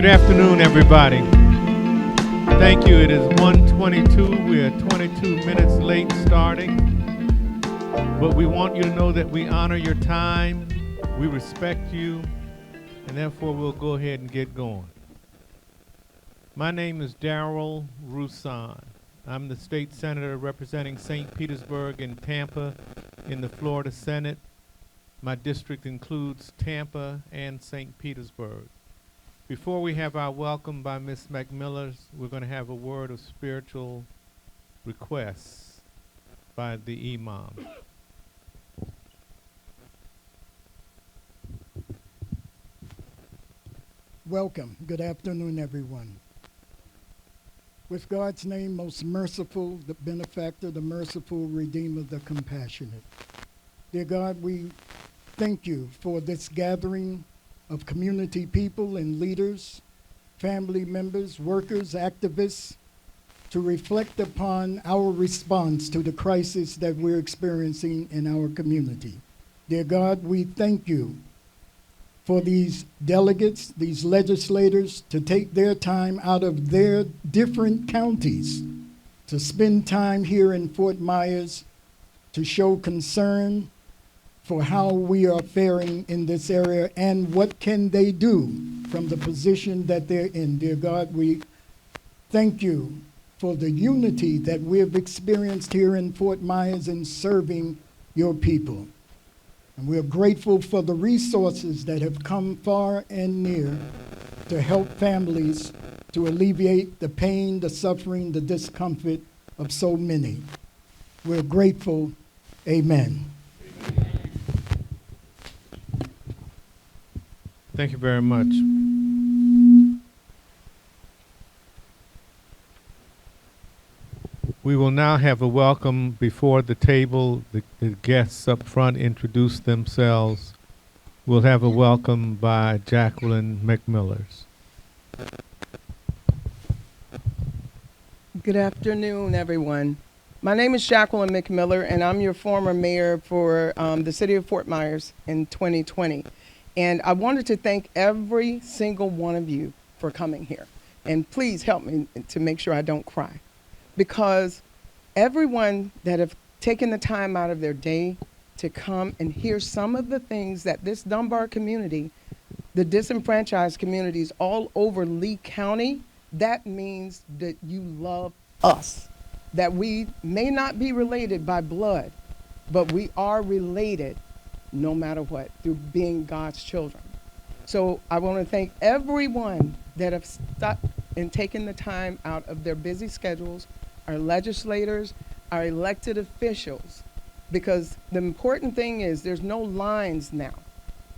afternoon, everybody. Thank you. It is 1:22. We're 22 minutes late starting. But we want you to know that we honor your time, we respect you, and therefore we'll go ahead and get going. My name is Darryl Rouson. I'm the state senator representing St. Petersburg and Tampa in the Florida Senate. My district includes Tampa and St. Petersburg. Before we have our welcome by Ms. McMiller, we're going to have a word of spiritual requests by the imam. Welcome. Good afternoon, everyone. With God's name, most merciful, the benefactor, the merciful, redeemer, the compassionate. Dear God, we thank you for this gathering of community people and leaders, family members, workers, activists, to reflect upon our response to the crisis that we're experiencing in our community. Dear God, we thank you for these delegates, these legislators, to take their time out of their different counties to spend time here in Fort Myers to show concern for how we are faring in this area and what can they do from the position that they're in. Dear God, we thank you for the unity that we have experienced here in Fort Myers in serving your people. And we are grateful for the resources that have come far and near to help families to alleviate the pain, the suffering, the discomfort of so many. We're grateful. Amen. Thank you very much. We will now have a welcome before the table. The guests up front introduce themselves. We'll have a welcome by Jacquelyn McMiller. Good afternoon, everyone. My name is Jacquelyn McMiller, and I'm your former mayor for the city of Fort Myers in 2020. And I wanted to thank every single one of you for coming here. And please help me to make sure I don't cry. Because everyone that have taken the time out of their day to come and hear some of the things that this Dunbar community, the disenfranchised communities all over Lee County, that means that you love us. That we may not be related by blood, but we are related no matter what, through being God's children. So I want to thank everyone that have stuck and taken the time out of their busy schedules, our legislators, our elected officials, because the important thing is there's no lines now.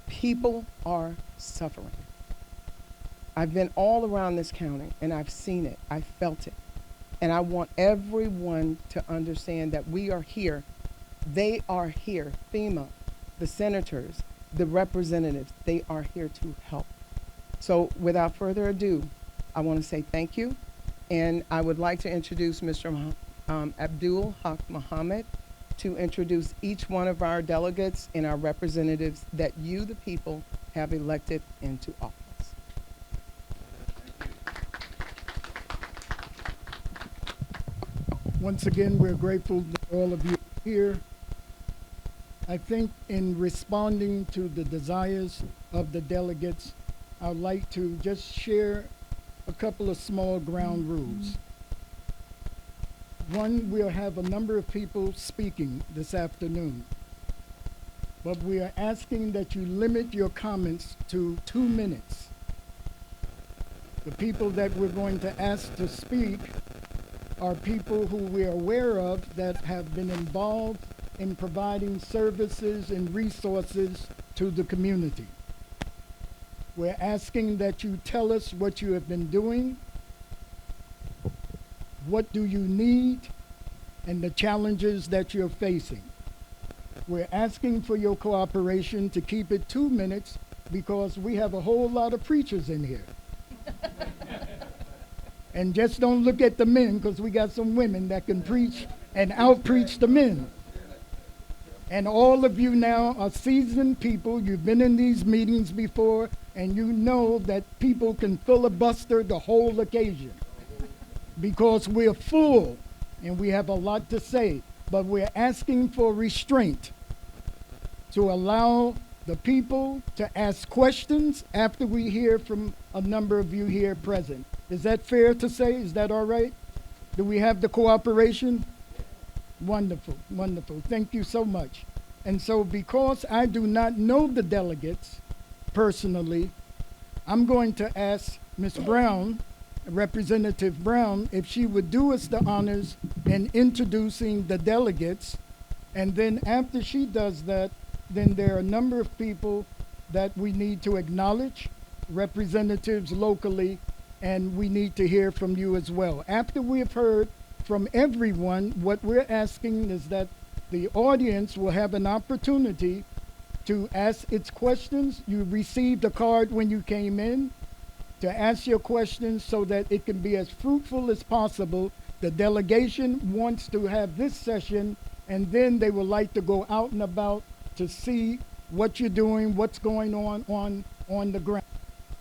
People are suffering. I've been all around this county and I've seen it, I felt it. And I want everyone to understand that we are here. They are here, FEMA, the senators, the representatives, they are here to help. So without further ado, I want to say thank you. And I would like to introduce Mr. Abdul Haq Muhammad to introduce each one of our delegates and our representatives that you, the people, have elected into office. Once again, we're grateful that all of you are here. I think in responding to the desires of the delegates, I'd like to just share a couple of small ground rules. One, we'll have a number of people speaking this afternoon, but we are asking that you limit your comments to 2 minutes. The people that we're going to ask to speak are people who we are aware of that have been involved in providing services and resources to the community. We're asking that you tell us what you have been doing, what do you need, and the challenges that you're facing. We're asking for your cooperation to keep it 2 minutes because we have a whole lot of preachers in here. And just don't look at the men because we got some women that can preach and out-preach the men. And all of you now are seasoned people. You've been in these meetings before, and you know that people can filibuster the whole occasion because we're full and we have a lot to say. But we're asking for restraint to allow the people to ask questions after we hear from a number of you here present. Is that fair to say? Is that all right? Do we have the cooperation? Wonderful, wonderful. Thank you so much. And so because I do not know the delegates personally, I'm going to ask Ms. Brown, Representative Brown, if she would do us the honors in introducing the delegates. And then after she does that, then there are a number of people that we need to acknowledge, representatives locally, and we need to hear from you as well. After we have heard from everyone, what we're asking is that the audience will have an opportunity to ask its questions. You received a card when you came in to ask your questions so that it can be as fruitful as possible. The delegation wants to have this session, and then they would like to go out and about to see what you're doing, what's going on the ground.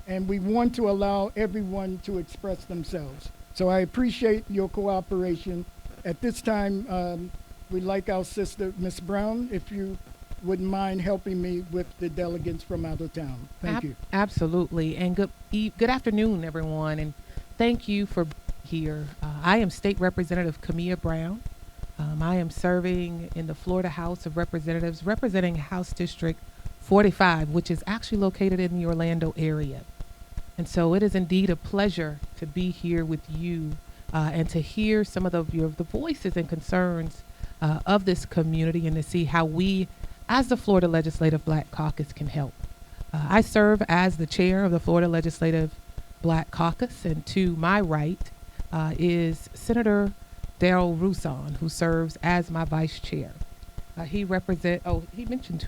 And we want to allow everyone to express themselves. So I appreciate your cooperation. At this time, we'd like our sister, Ms. Brown, if you wouldn't mind helping me with the delegates from out of town. Thank you. Absolutely. And good afternoon, everyone. And thank you for being here. I am State Representative Camilla Brown. I am serving in the Florida House of Representatives, representing House District 45, which is actually located in the Orlando area. And so it is indeed a pleasure to be here with you and to hear some of the voices and concerns of this community, and to see how we, as the Florida Legislative Black Caucus, can help. I serve as the chair of the Florida Legislative Black Caucus, and to my right is Senator Darryl Rouson, who serves as my vice chair. He mentioned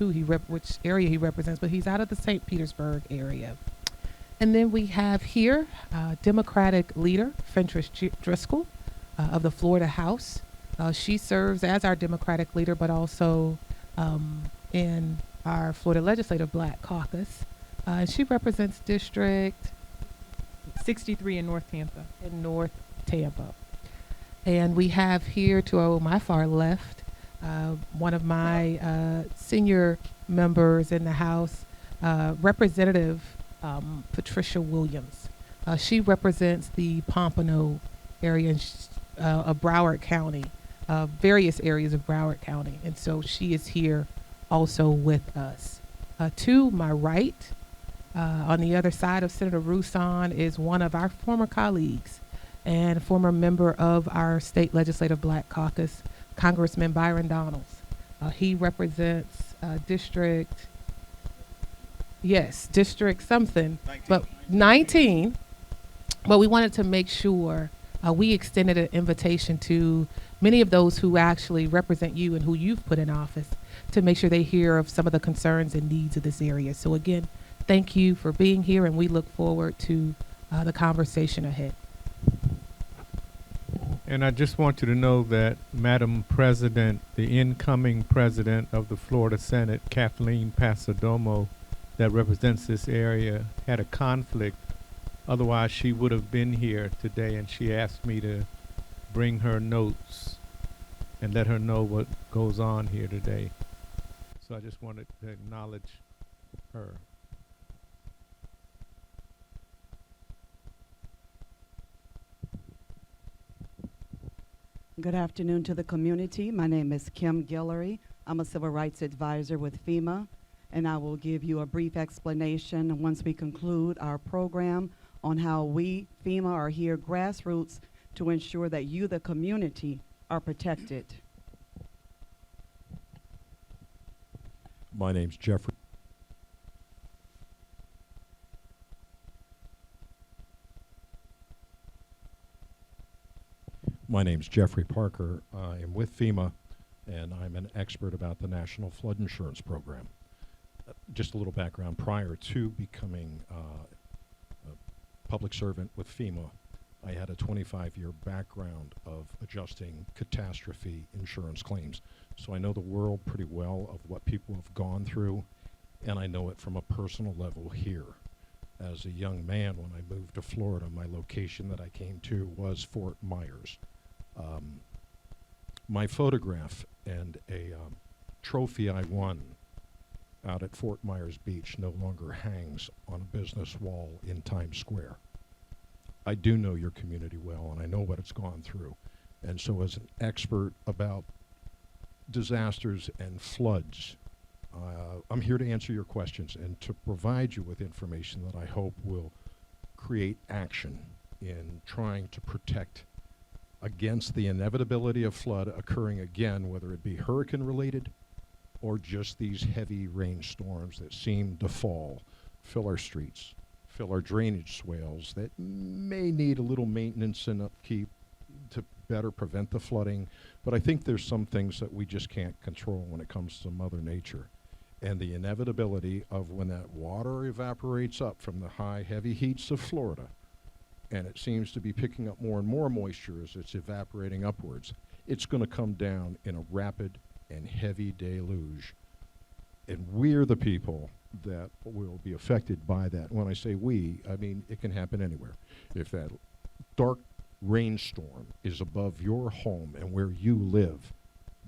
which area he represents, but he's out of the St. Petersburg area. And then we have here Democratic leader Fentress Driscoll of the Florida House. She serves as our Democratic leader, but also in our Florida Legislative Black Caucus. She represents District 63 in North Tampa. And we have here to my far left one of my senior members in the House, Representative Patricia Williams. She represents the Pompano area of Broward County, various areas of Broward County. And so she is here also with us. To my right, on the other side of Senator Rouson, is one of our former colleagues and former member of our State Legislative Black Caucus, Congressman Byron Donalds. He represents District something, 19. but 19. But we wanted to make sure we extended an invitation to many of those who actually represent you and who you've put in office, to make sure they hear of some of the concerns and needs of this area. So again, thank you for being here, and we look forward to the conversation ahead. And I just want you to know that Madam President, the incoming president of the Florida Senate, Kathleen Pasadomo, that represents this area, had a conflict. Otherwise, she would have been here today, and she asked me to bring her notes and let her know what goes on here today. So I just wanted to acknowledge her. Good afternoon to the community. My name is Kim Guillory. I'm a civil rights advisor with FEMA, and I will give you a brief explanation once we conclude our program on how we, FEMA, are here grassroots to ensure that you, the community, are protected. My name's Jeffrey. My name's Jeffrey Parker. I am with FEMA, and I'm an expert about the National Flood Insurance Program. Just a little background. Prior to becoming a public servant with FEMA, I had a 25-year background of adjusting catastrophe insurance claims. So I know the world pretty well of what people have gone through, and I know it from a personal level here. As a young man, when I moved to Florida, my location that I came to was Fort Myers. My photograph and a trophy I won out at Fort Myers Beach no longer hangs on a business wall in Times Square. I do know your community well, and I know what it's gone through. And so as an expert about disasters and floods, I'm here to answer your questions and to provide you with information that I hope will create action in trying to protect against the inevitability of flood occurring again, whether it be hurricane related or just these heavy rainstorms that seem to fall, fill our streets, fill our drainage swales that may need a little maintenance and upkeep to better prevent the flooding. But I think there's some things that we just can't control when it comes to Mother Nature. And the inevitability of when that water evaporates up from the high, heavy heats of Florida, and it seems to be picking up more and more moisture as it's evaporating upwards, it's going to come down in a rapid and heavy deluge. And we're the people that will be affected by that. When I say we, I mean it can happen anywhere. If that dark rainstorm is above your home and where you live,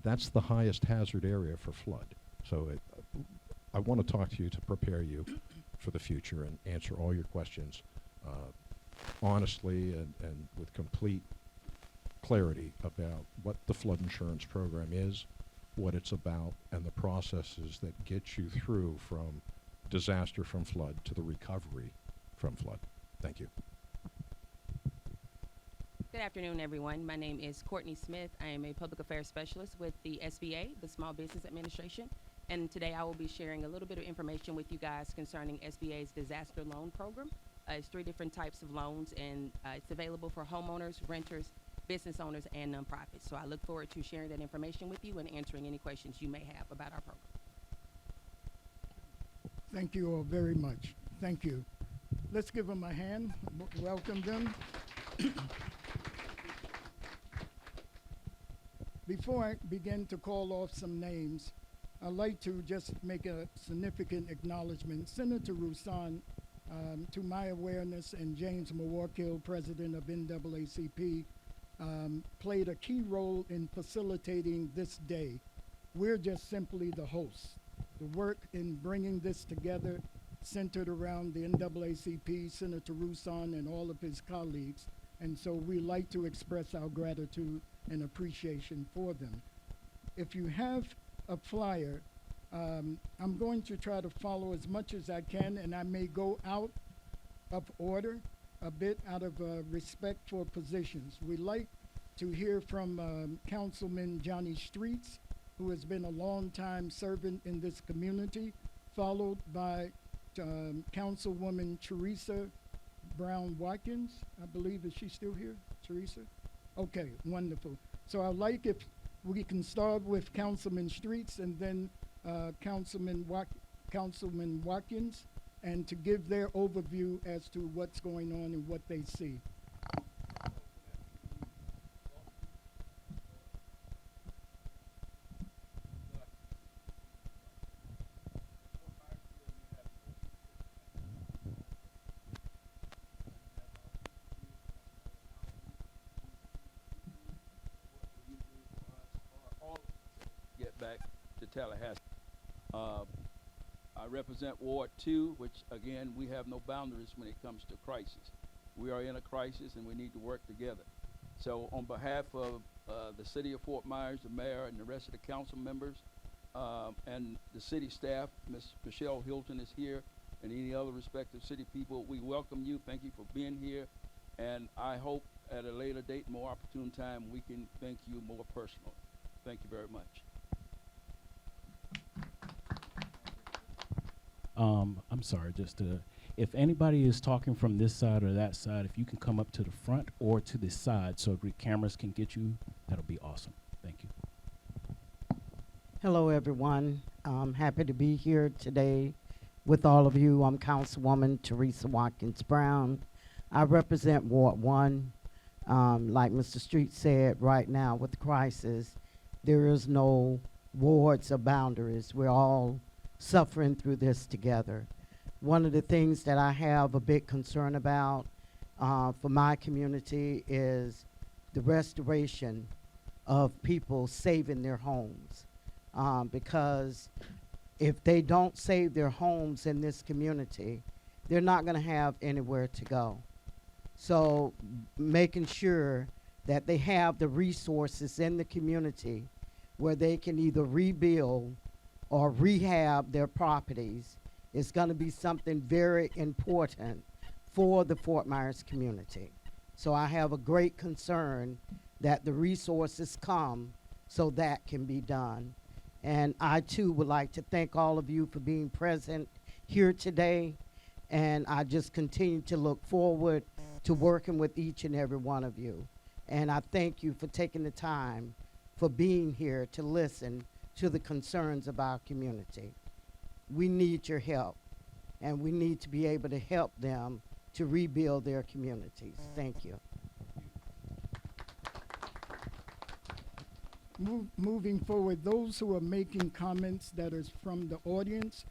that's the highest hazard area for flood. So I want to talk to you to prepare you for the future and answer all your questions honestly and with complete clarity about what the flood insurance program is, what it's about, and the processes that get you through from disaster from flood to the recovery from flood. Thank you. Good afternoon, everyone. My name is Courtney Smith. I am a public affairs specialist with the SBA, the Small Business Administration. And today I will be sharing a little bit of information with you guys concerning SBA's disaster loan program. It's 3 different types of loans, and it's available for homeowners, renters, business owners, and nonprofits. So I look forward to sharing that information with you and answering any questions you may have about our program. Thank you all very much. Thank you. Let's give them a hand. Welcome them. Before I begin to call off some names, I'd like to just make a significant acknowledgement. Senator Rouson, to my awareness, and James Muwakkil, president of NAACP, played a key role in facilitating this day. We're just simply the hosts. The work in bringing this together centered around the NAACP, Senator Rouson, and all of his colleagues. And so we like to express our gratitude and appreciation for them. If you have a flyer, I'm going to try to follow as much as I can, and I may go out of order a bit out of respect for positions. We like to hear from Councilman Johnny Streets, who has been a long-time servant in this community, followed by Councilwoman Teresa Brown Watkins, I believe. Is she still here, Teresa? Okay, wonderful. So I'd like if we can start with Councilman Streets and then Councilman Watkins, and to give their overview as to what's going on and what they see. Get back to Tallahassee. I represent Ward 2, which again, we have no boundaries when it comes to crisis. We are in a crisis and we need to work together. So on behalf of the city of Fort Myers, the mayor and the rest of the council members, and the city staff, Ms. Michelle Hilton is here, and any other respective city people, we welcome you. Thank you for being here. And I hope at a later date, more opportune time, we can thank you more personally. Thank you very much. I'm sorry, if anybody is talking from this side or that side, if you can come up to the front or to the side so the cameras can get you, that'll be awesome. Thank you. Hello, everyone. I'm happy to be here today with all of you. I'm Councilwoman Teresa Watkins Brown. I represent Ward 1. Like Mr. Street said, right now with the crisis, there is no wards or boundaries. We're all suffering through this together. One of the things that I have a big concern about for my community is the restoration of people saving their homes. Because if they don't save their homes in this community, they're not going to have anywhere to go. So making sure that they have the resources in the community where they can either rebuild or rehab their properties is going to be something very important for the Fort Myers community. So I have a great concern that the resources come so that can be done. And I too would like to thank all of you for being present here today. And I just continue to look forward to working with each and every one of you. And I thank you for taking the time for being here to listen to the concerns of our community. We need your help, and we need to be able to help them to rebuild their communities. Thank you. Moving forward, those who are making comments that is from the audience,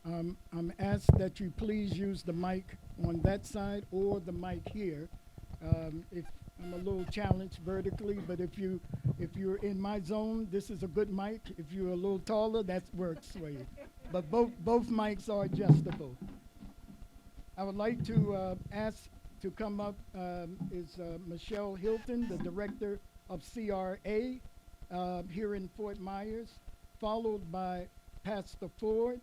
I'm asked that you please use the mic on that side or the mic here. If I'm a little challenged vertically, but if you're in my zone, this is a good mic. If you're a little taller, that works for you. But both mics are adjustable. I would like to ask to come up is Michelle Hilton, the director of CRA here in Fort Myers, followed by Pastor Ford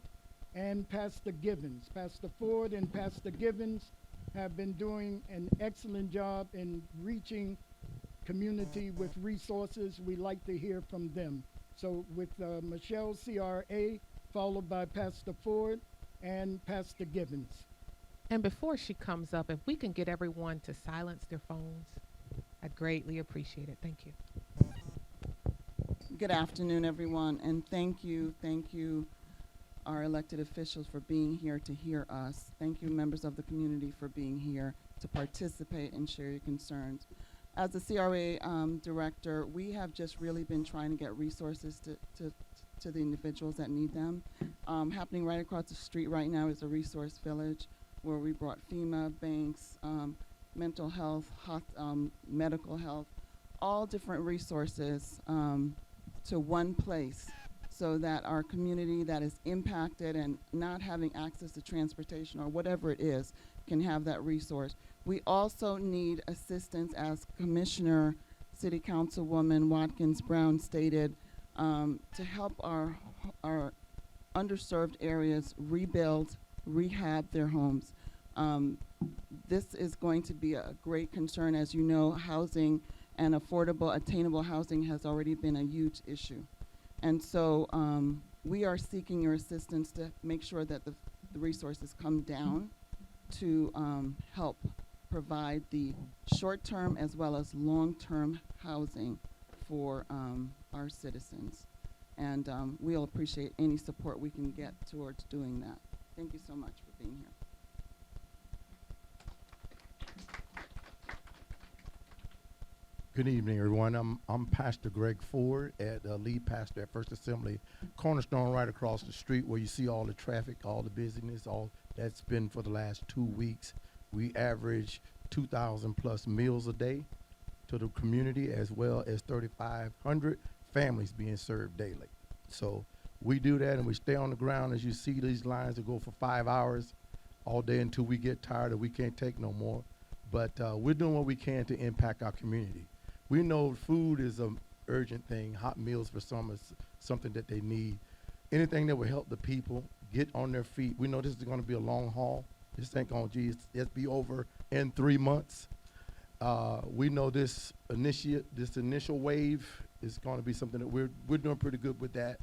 and Pastor Givens. Pastor Ford and Pastor Givens have been doing an excellent job in reaching community with resources. We like to hear from them. So with Michelle, CRA, followed by Pastor Ford and Pastor Givens. And before she comes up, if we can get everyone to silence their phones, I'd greatly appreciate it. Thank you. Good afternoon, everyone, and thank you, our elected officials, for being here to hear us. Thank you, members of the community, for being here to participate and share your concerns. As the CRA director, we have just really been trying to get resources to the individuals that need them. Happening right across the street right now is a resource village where we brought FEMA, banks, mental health, medical health, all different resources to one place so that our community that is impacted and not having access to transportation or whatever it is can have that resource. We also need assistance, as Commissioner City Councilwoman Watkins Brown stated, to help our underserved areas rebuild, rehab their homes. This is going to be a great concern. As you know, housing and affordable, attainable housing has already been a huge issue. And so we are seeking your assistance to make sure that the resources come down to help provide the short-term as well as long-term housing for our citizens. And we'll appreciate any support we can get towards doing that. Thank you so much for being here. Good evening, everyone. I'm Pastor Greg Ford, lead pastor at First Assembly Cornerstone, right across the street where you see all the traffic, all the busyness, all that's been for the last 2 weeks. We average 2,000 plus meals a day to the community, as well as 3,500 families being served daily. So we do that, and we stay on the ground. As you see, these lines that go for 5 hours all day until we get tired or we can't take no more. But we're doing what we can to impact our community. We know food is an urgent thing. Hot meals for some is something that they need. Anything that will help the people get on their feet. We know this is going to be a long haul. This ain't going to just be over in 3 months. We know this initial wave is going to be something that we're doing pretty good with that.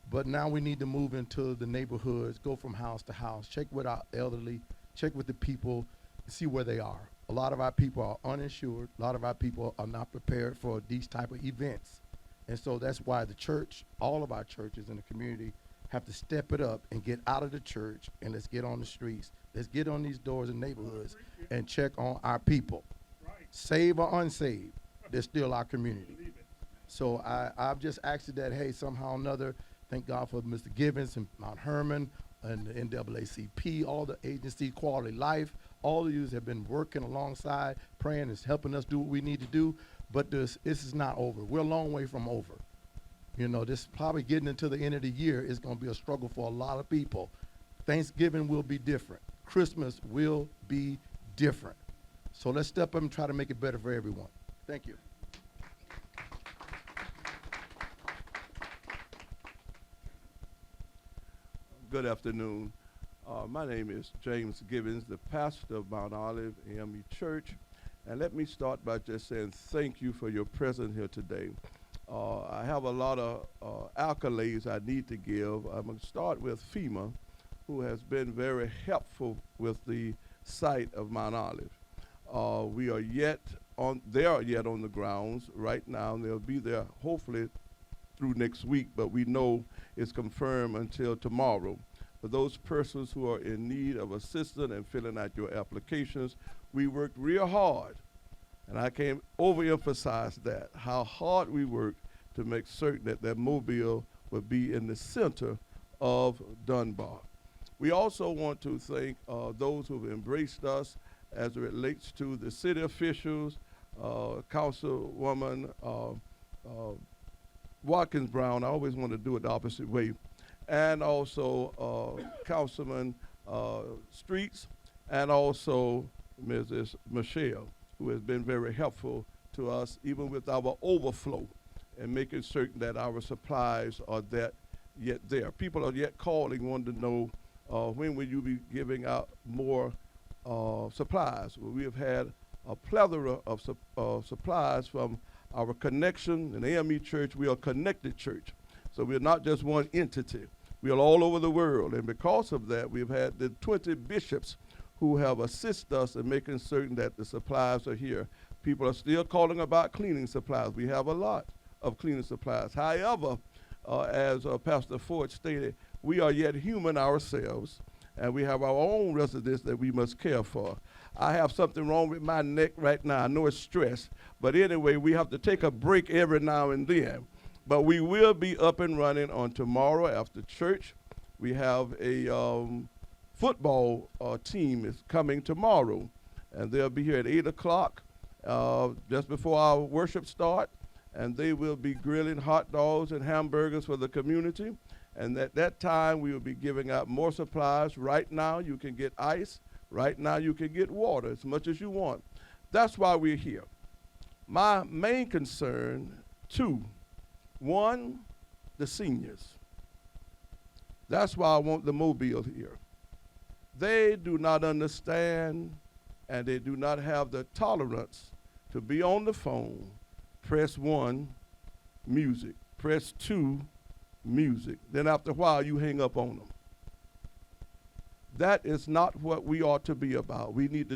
But now we need to move into the neighborhoods, go from house to house, check with our elderly, check with the people, see where they are. A lot of our people are uninsured. A lot of our people are not prepared for these type of events. And so that's why the church, all of our churches in the community, have to step it up and get out of the church, and let's get on the streets. Let's get on these doors and neighborhoods and check on our people. saved or unsaved, they're still our community. So I've just asked that, hey, somehow or another, thank God for Mr. Gibbons and Mount Hermon and the NAACP, all the agencies, Quality Life, all of you have been working alongside, praying and helping us do what we need to do. But this is not over. We're a long way from over. You know, this probably getting into the end of the year is going to be a struggle for a lot of people. Thanksgiving will be different. Christmas will be different. So let's step up and try to make it better for everyone. Thank you. Good afternoon. My name is James Gibbons, the pastor of Mount Olive AME Church. And let me start by just saying thank you for your presence here today. I have a lot of accolades I need to give. I'm going to start with FEMA, who has been very helpful with the site of Mount Olive. They are yet on the grounds right now. They'll be there hopefully through next week, but we know it's confirmed until tomorrow. For those persons who are in need of assistance and filling out your applications, we worked real hard, and I can't overemphasize that, how hard we worked to make certain that that mobile would be in the center of Dunbar. We also want to thank those who have embraced us as it relates to the city officials, Councilwoman Watkins Brown. I always want to do it the opposite way. And also Councilman Streets, and also Mrs. Michelle, who has been very helpful to us, even with our overflow, and making certain that our supplies are yet there. People are yet calling, wanting to know when will you be giving out more supplies. Well, we have had a plethora of supplies from our connection. In AME Church, we are a connected church. So we're not just one entity. We are all over the world, and because of that, we've had the 20 bishops who have assisted us in making certain that the supplies are here. People are still calling about cleaning supplies. We have a lot of cleaning supplies. However, as Pastor Ford stated, we are yet human ourselves, and we have our own residents that we must care for. I have something wrong with my neck right now. I know it's stress, but anyway, we have to take a break every now and then. But we will be up and running on tomorrow after church. We have a football team is coming tomorrow, and they'll be here at 8 o'clock just before our worship start, and they will be grilling hot dogs and hamburgers for the community. And at that time, we will be giving out more supplies. Right now, you can get ice. Right now, you can get water as much as you want. That's why we're here. My main concern, too, one, the seniors. That's why I want the mobile here. They do not understand, and they do not have the tolerance to be on the phone, press 1, music, press 2, music. Then after a while, you hang up on them. That is not what we ought to be about. We need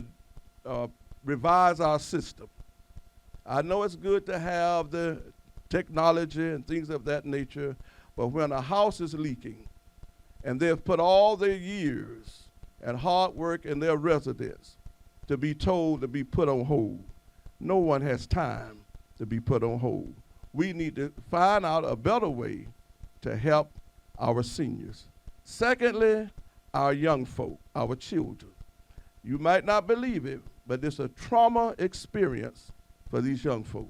to revise our system. I know it's good to have the technology and things of that nature, but when a house is leaking and they've put all their years and hard work in their residence to be told to be put on hold, no one has time to be put on hold. We need to find out a better way to help our seniors. Secondly, our young folk, our children. You might not believe it, but it's a trauma experience for these young folk.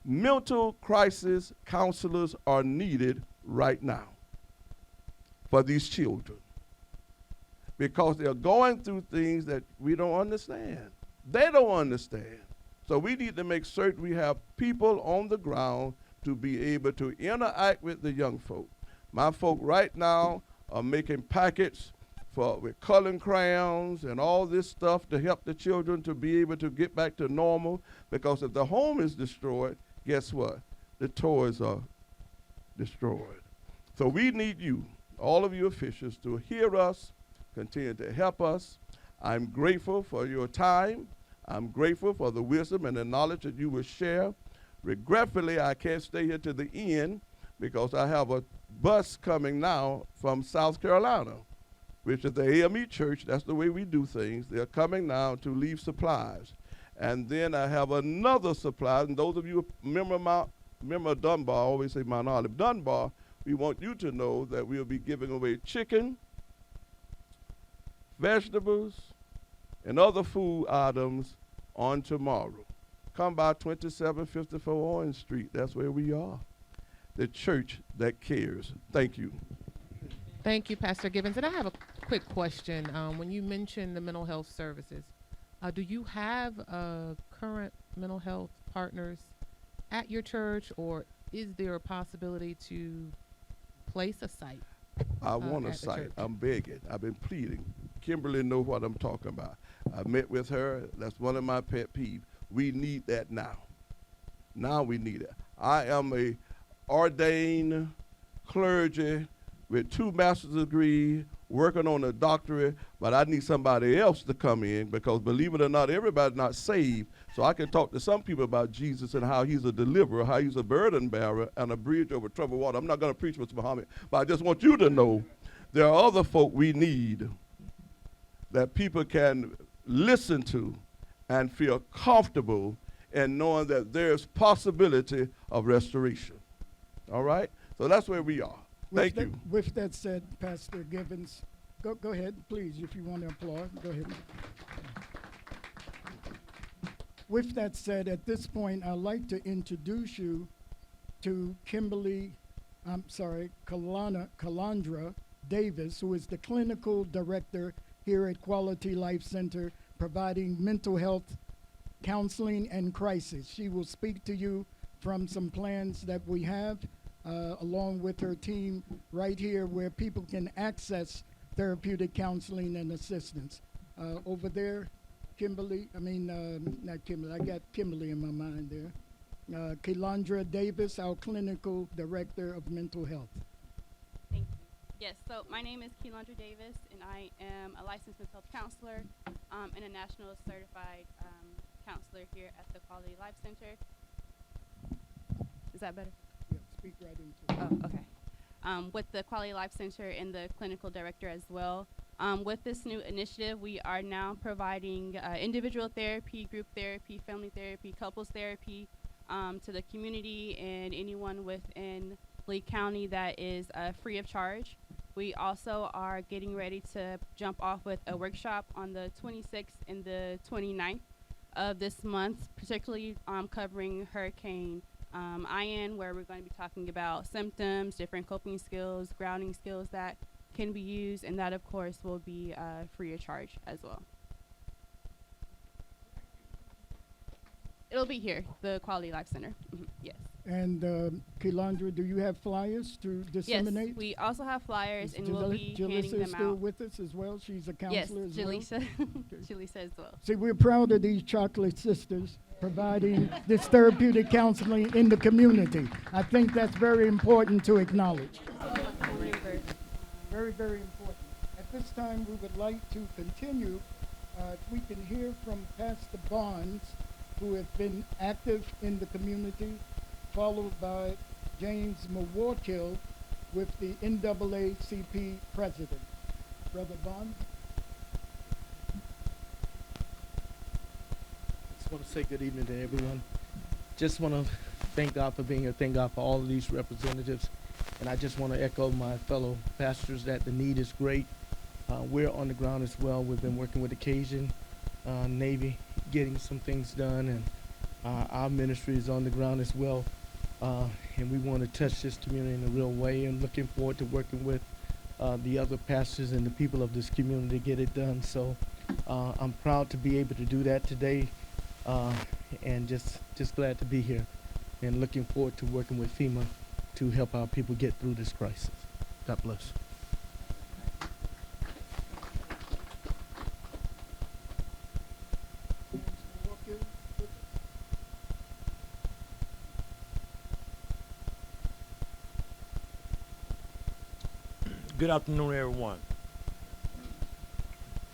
Mental crisis counselors are needed right now for these children because they're going through things that we don't understand. They don't understand. So we need to make certain we have people on the ground to be able to interact with the young folk. My folk right now are making packets with coloring crayons and all this stuff to help the children to be able to get back to normal, because if the home is destroyed, guess what? The toys are destroyed. So we need you, all of you officials, to hear us, continue to help us. I'm grateful for your time. I'm grateful for the wisdom and the knowledge that you will share. Regretfully, I can't stay here to the end because I have a bus coming now from South Carolina, which is the AME Church. That's the way we do things. They're coming now to leave supplies. And then I have another supply, and those of you who remember Dunbar, I always say Mount Olive. Dunbar, we want you to know that we'll be giving away chicken, vegetables, and other food items on tomorrow. Come by 2754 Orange Street. That's where we are. The church that cares. Thank you. Thank you, Pastor Gibbons. And I have a quick question. When you mentioned the mental health services, do you have current mental health partners at your church, or is there a possibility to place a site? I want a site. I'm begging. I've been pleading. Kimberly knows what I'm talking about. I met with her. That's one of my pet peeves. We need that now. Now we need it. I am a ordained clergy with 2 master's degrees, working on a doctorate, but I need somebody else to come in because, believe it or not, everybody's not saved. So I can talk to some people about Jesus and how he's a deliverer, how he's a burden bearer and a bridge over troubled water. I'm not going to preach Mr. Muhammad, but I just want you to know there are other folk we need that people can listen to and feel comfortable in knowing that there's possibility of restoration. All right? So that's where we are. Thank you. With that said, Pastor Gibbons, go ahead, please, if you want to applaud, go ahead. With that said, at this point, I'd like to introduce you to Calandra Davis, who is the clinical director here at Quality Life Center, providing mental health counseling and crisis. She will speak to you from some plans that we have, along with her team right here, where people can access therapeutic counseling and assistance. Over there, Kimberly, not Kimberly, I got Kimberly in my mind there. Calandra Davis, our clinical director of mental health. Thank you. Yes, so my name is Calandra Davis, and I am a licensed mental health counselor and a national certified counselor here at the Quality Life Center. Is that better? Yeah, speak right into it. Oh, okay. With the Quality Life Center and the clinical director as well. With this new initiative, we are now providing individual therapy, group therapy, family therapy, couples therapy to the community and anyone within Lee County that is free of charge. We also are getting ready to jump off with a workshop on the 26th and the 29th of this month, particularly covering Hurricane Ian, where we're going to be talking about symptoms, different coping skills, grounding skills that can be used, and that, of course, will be free of charge as well. It'll be here, the Quality Life Center. Yes. And Calandra, do you have flyers to disseminate? Yes, we also have flyers, and we'll be handing them Jalissa is still out. with us as well? She's a counselor as well? Yes, Jalissa as well. See, we're proud of these chocolate sisters providing this therapeutic counseling in the community. I think that's very important to acknowledge. Very, very important. At this time, we would like to continue. If we can hear from Pastor Barnes, who has been active in the community, followed by James Muwakkil with the NAACP president. Brother Barnes. Just want to say good evening to everyone. Just want to thank God for being here. Thank God for all of these representatives. And I just want to echo my fellow pastors that the need is great. We're on the ground as well. We've been working with the Cajun Navy, getting some things done, and our ministry is on the ground as well. And we want to touch this community in a real way, and looking forward to working with the other pastors and the people of this community to get it done. So I'm proud to be able to do that today, and just glad to be here, and looking forward to working with FEMA to help our people get through this crisis. God bless. Good afternoon, everyone.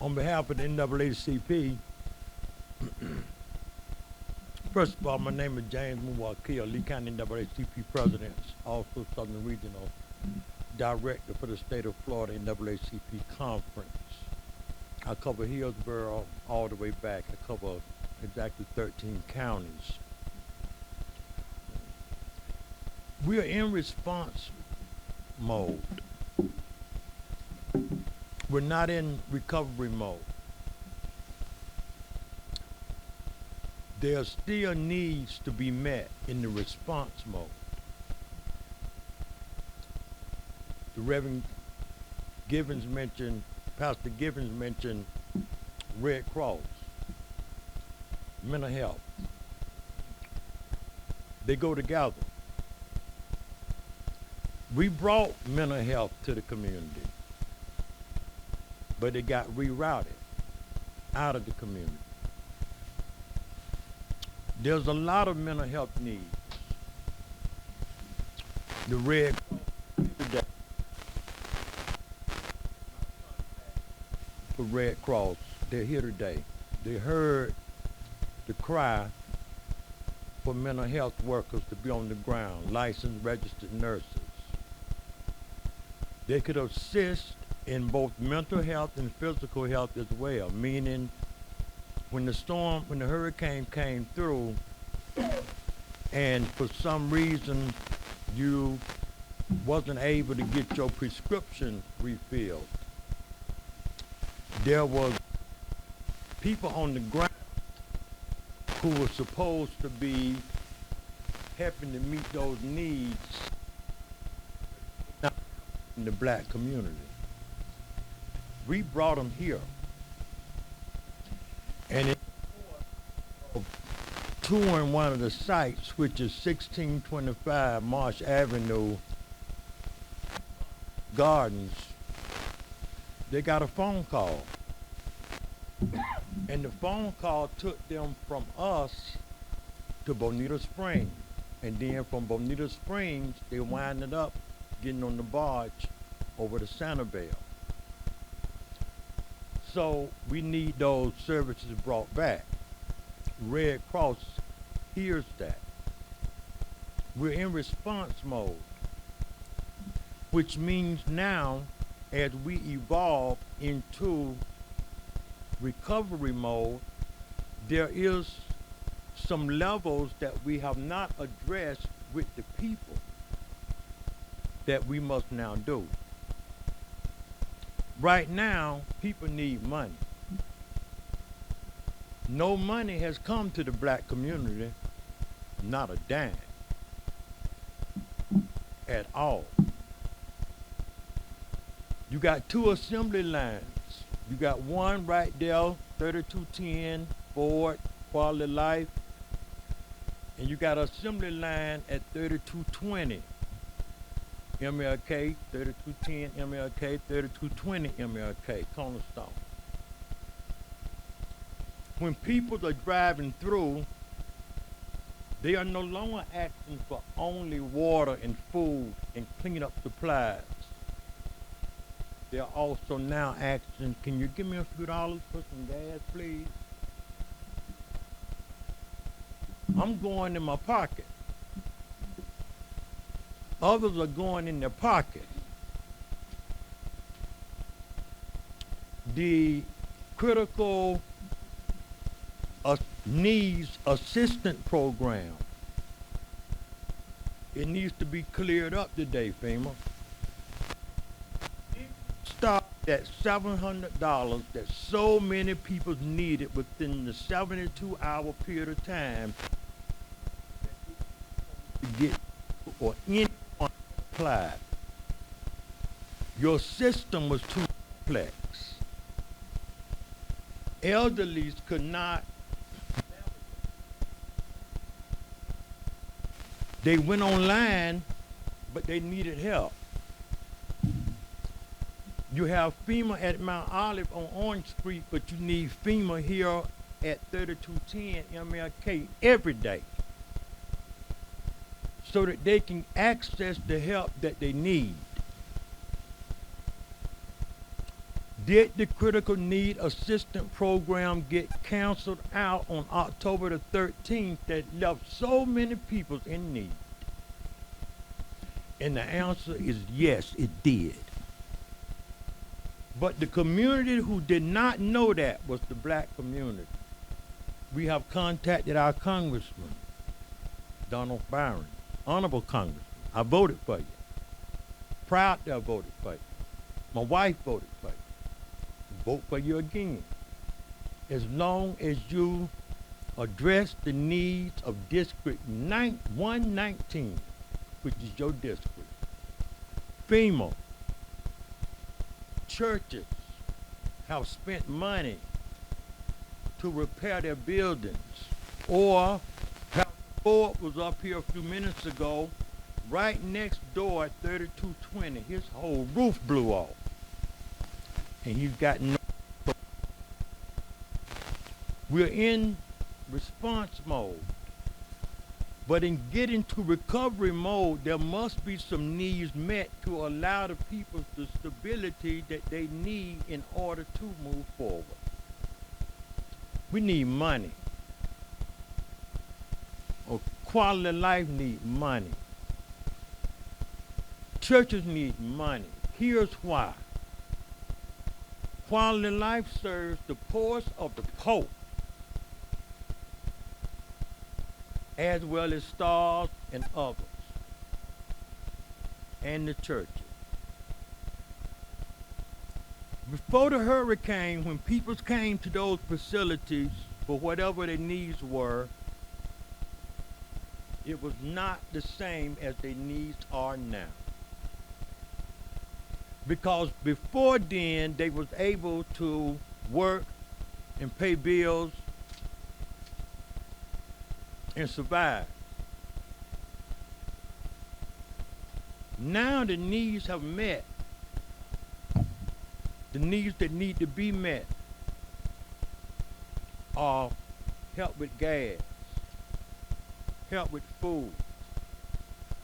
On behalf of the NAACP, first of all, my name is James Muwakkil, Lee County NAACP President, also Southern Regional Director for the state of Florida NAACP Conference. I cover Hillsborough all the way back. I cover exactly 13 counties. We are in response mode. We're not in recovery mode. There still needs to be met in the response mode. The Reverend Givens mentioned, Pastor Givens mentioned Red Cross, mental health. They go together. We brought mental health to the community, but it got rerouted out of the community. There's a lot of mental health needs. The Red Cross, for Red Cross, they're here today. They heard the cry for mental health workers to be on the ground, licensed, registered nurses. They could assist in both mental health and physical health as well, meaning when the hurricane came through and for some reason you wasn't able to get your prescription refilled, there was people on the ground who were supposed to be helping to meet those needs in the black community. We brought them here. And in touring one of the sites, which is 1625 Marsh Avenue Gardens, they got a phone call. And the phone call took them from us to Bonita Springs. And then from Bonita Springs, they winded up getting on the barge over to Sanibel. So we need those services brought back. Red Cross hears that. We're in response mode, which means now as we evolve into recovery mode, there is some levels that we have not addressed with the people that we must now do. Right now, people need money. No money has come to the black community, not a dime, at all. You got two assembly lines. You got one right there, 3210 Ford, Quality Life, and you got an assembly line at 3220 MLK, 3210 MLK, 3220 MLK, Cornerstone. When people are driving through, they are no longer asking for only water and food and cleanup supplies. They're also now asking, can you give me a few dollars for some gas, please? I'm going in my pocket. Others are going in their pocket. The critical needs assistance program, it needs to be cleared up today, FEMA. Start that $700 that so many people needed within the 72-hour period of time to get or anyone applied. Your system was too complex. Elderlies could not. They went online, but they needed help. You have FEMA at Mount Olive on Orange Street, but you need FEMA here at 3210 MLK every day so that they can access the help that they need. Did the critical need assistance program get canceled out on October the 13th that left so many people in need? And the answer is yes, it did. But the community who did not know that was the black community. We have contacted our Congressman, Byron, Honorable Congressman. I voted for you. Proud that I voted for you. My wife voted for you. Vote for you again. As long as you address the needs of District 119, which is your district. FEMA, churches have spent money to repair their buildings, or Pastor Ford was up here a few minutes ago, right next door at 3220, his whole roof blew off. And he's got no. We're in response mode. But in getting to recovery mode, there must be some needs met to allow the people the stability that they need in order to move forward. We need money. Or quality of life need money. Churches need money. Here's why. Quality of life serves the poorest of the poor, as well as stars and others, and the churches. Before the hurricane, when people came to those facilities for whatever their needs were, it was not the same as their needs are now. Because before then, they was able to work and pay bills and survive. Now the needs have met. The needs that need to be met are help with gas, help with food,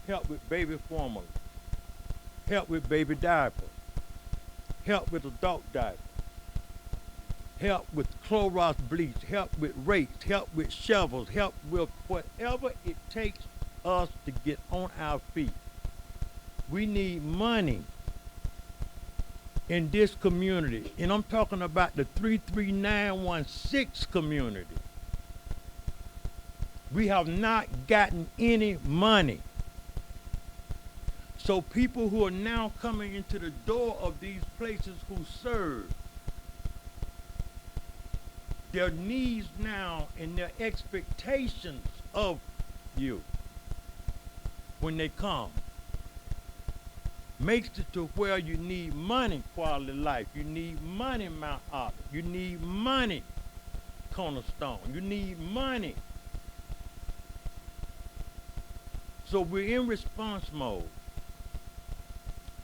help with baby formula, help with baby diaper, help with adult diaper, help with Clorox bleach, help with rakes, help with shovels, help with whatever it takes us to get on our feet. We need money in this community, and I'm talking about the 33916 community. We have not gotten any money. So people who are now coming into the door of these places who serve, their needs now and their expectations of you when they come makes it to where you need money, quality of life. You need money, Mount Olive. You need money, Cornerstone. You need money. So we're in response mode.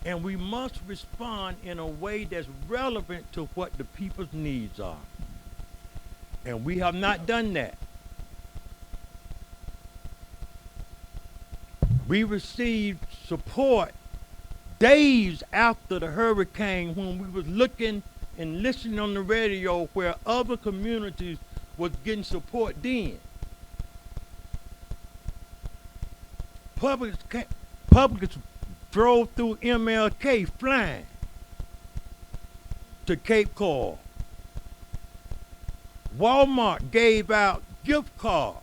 And we must respond in a way that's relevant to what the people's needs are. And we have not done that. We received support days after the hurricane when we was looking and listening on the radio where other communities was getting support then. Public drove through MLK flying to Cape Coral. Walmart gave out gift cards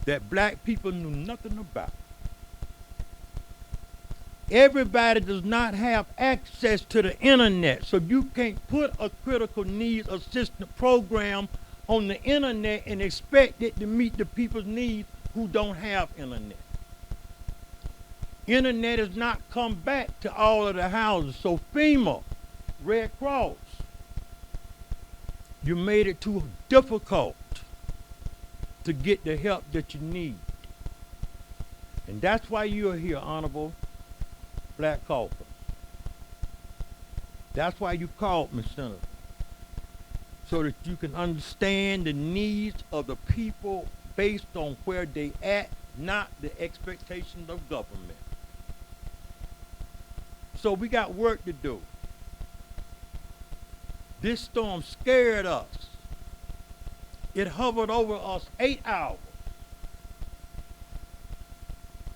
that black people knew nothing about. Everybody does not have access to the internet, so you can't put a critical needs assistance program on the internet and expect it to meet the people's needs who don't have internet. Internet has not come back to all of the houses, so FEMA, Red Cross, you made it too difficult to get the help that you need. And that's why you're here, Honorable Black Caucus. That's why you called me, Senator, so that you can understand the needs of the people based on where they at, not the expectations of government. So we got work to do. This storm scared us. It hovered over us 8 hours.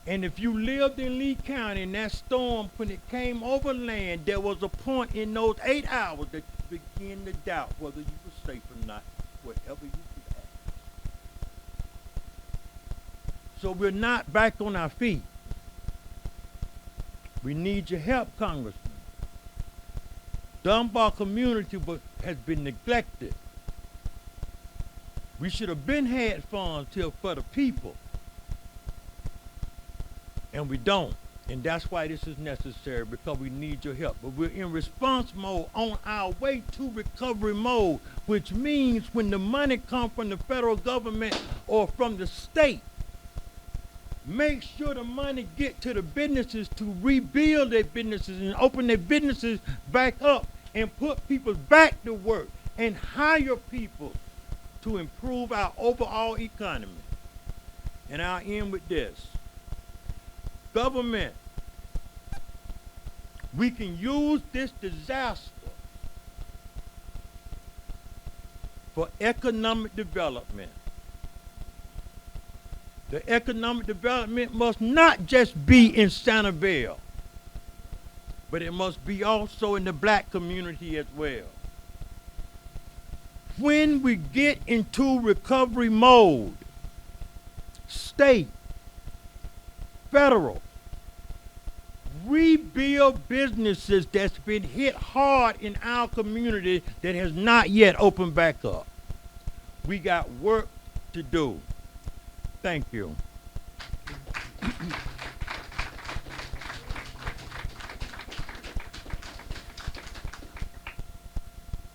And if you lived in Lee County in that storm, when it came over land, there was a point in those 8 hours that you began to doubt whether you were safe or not, wherever you was at. so we're not back on our feet. We need your help, Congressman. Dunbar community has been neglected. We should have been had funds here for the people. And we don't. And that's why this is necessary, because we need your help. But we're in response mode, on our way to recovery mode, which means when the money comes from the federal government or from the state, make sure the money get to the businesses to rebuild their businesses and open their businesses back up and put people back to work and hire people to improve our overall economy. And I'll end with this. Government, we can use this disaster for economic development. The economic development must not just be in Sanibel, but it must be also in the black community as well. When we get into recovery mode, state, federal, rebuild businesses that's been hit hard in our community that has not yet opened back up. We got work to do. Thank you.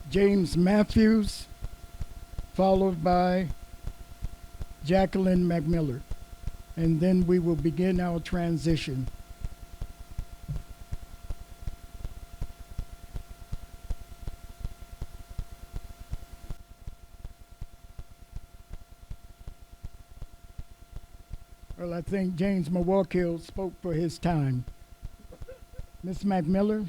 James Matthews, followed by Jacquelyn McMiller. And then we will begin our transition. Well, I think James Muwakkil spoke for his time. Ms. McMiller.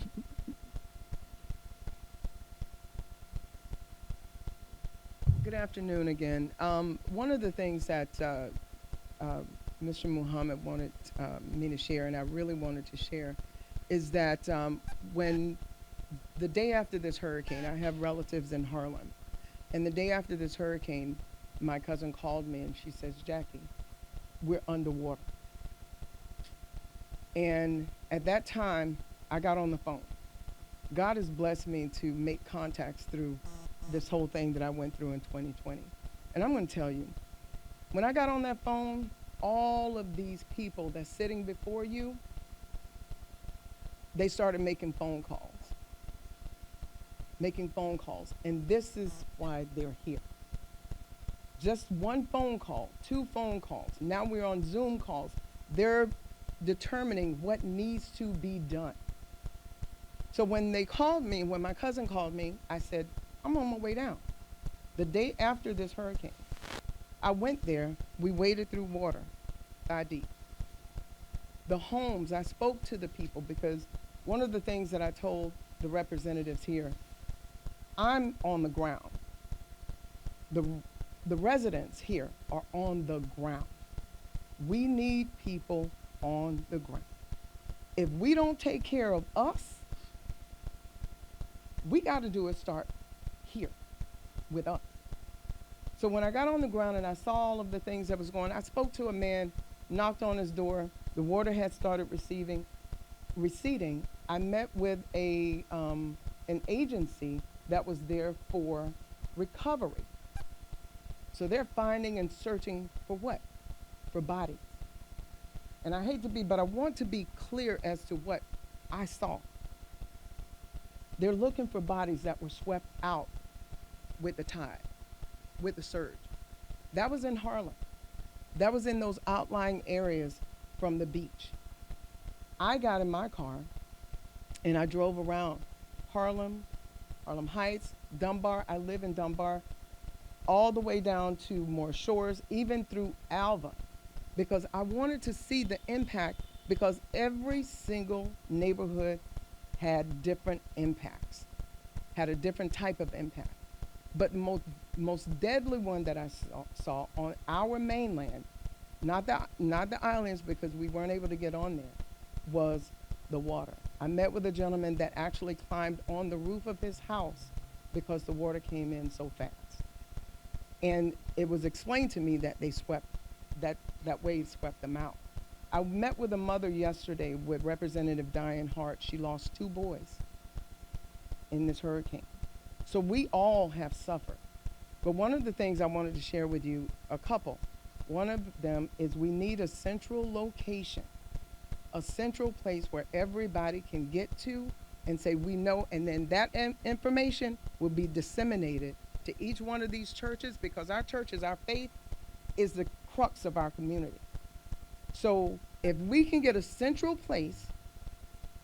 Good afternoon again. One of the things that Mr. Muhammad wanted me to share, and I really wanted to share, is that when the day after this hurricane, I have relatives in Harlem, and the day after this hurricane, my cousin called me and she says, Jackie, we're underwater. And at that time, I got on the phone. God has blessed me to make contacts through this whole thing that I went through in 2020. And I'm going to tell you, when I got on that phone, all of these people that's sitting before you, they started making phone calls. And this is why they're here. Just one phone call, 2 phone calls. Now we're on Zoom calls. They're determining what needs to be done. So when they called me, when my cousin called me, I said, I'm on my way down. The day after this hurricane, I went there. We waded through water, thigh deep. The homes, I spoke to the people, because one of the things that I told the representatives here, I'm on the ground. The residents here are on the ground. We need people on the ground. If we don't take care of us, we got to do is start here with us. So when I got on the ground and I saw all of the things that was going on, I spoke to a man, knocked on his door. The water had started receding. I met with an agency that was there for recovery. So they're finding and searching for what? For bodies. And I hate to be, but I want to be clear as to what I saw. They're looking for bodies that were swept out with the tide, with the surge. That was in Harlem. That was in those outlying areas from the beach. I got in my car and I drove around Harlem Heights, Dunbar. I live in Dunbar, all the way down to Moore Shores, even through Alva, because I wanted to see the impact, because every single neighborhood had different impacts, had a different type of impact. But the most deadly one that I saw on our mainland, not the islands, because we weren't able to get on there, was the water. I met with a gentleman that actually climbed on the roof of his house because the water came in so fast. And it was explained to me that they swept that wave swept them out. I met with a mother yesterday with Representative Diane Hart. She lost 2 boys in this hurricane. So we all have suffered. But one of the things I wanted to share with you, a couple, one of them is we need a central location, a central place where everybody can get to and say, we know, and then that information will be disseminated to each one of these churches, because our churches, our faith is the crux of our community. So if we can get a central place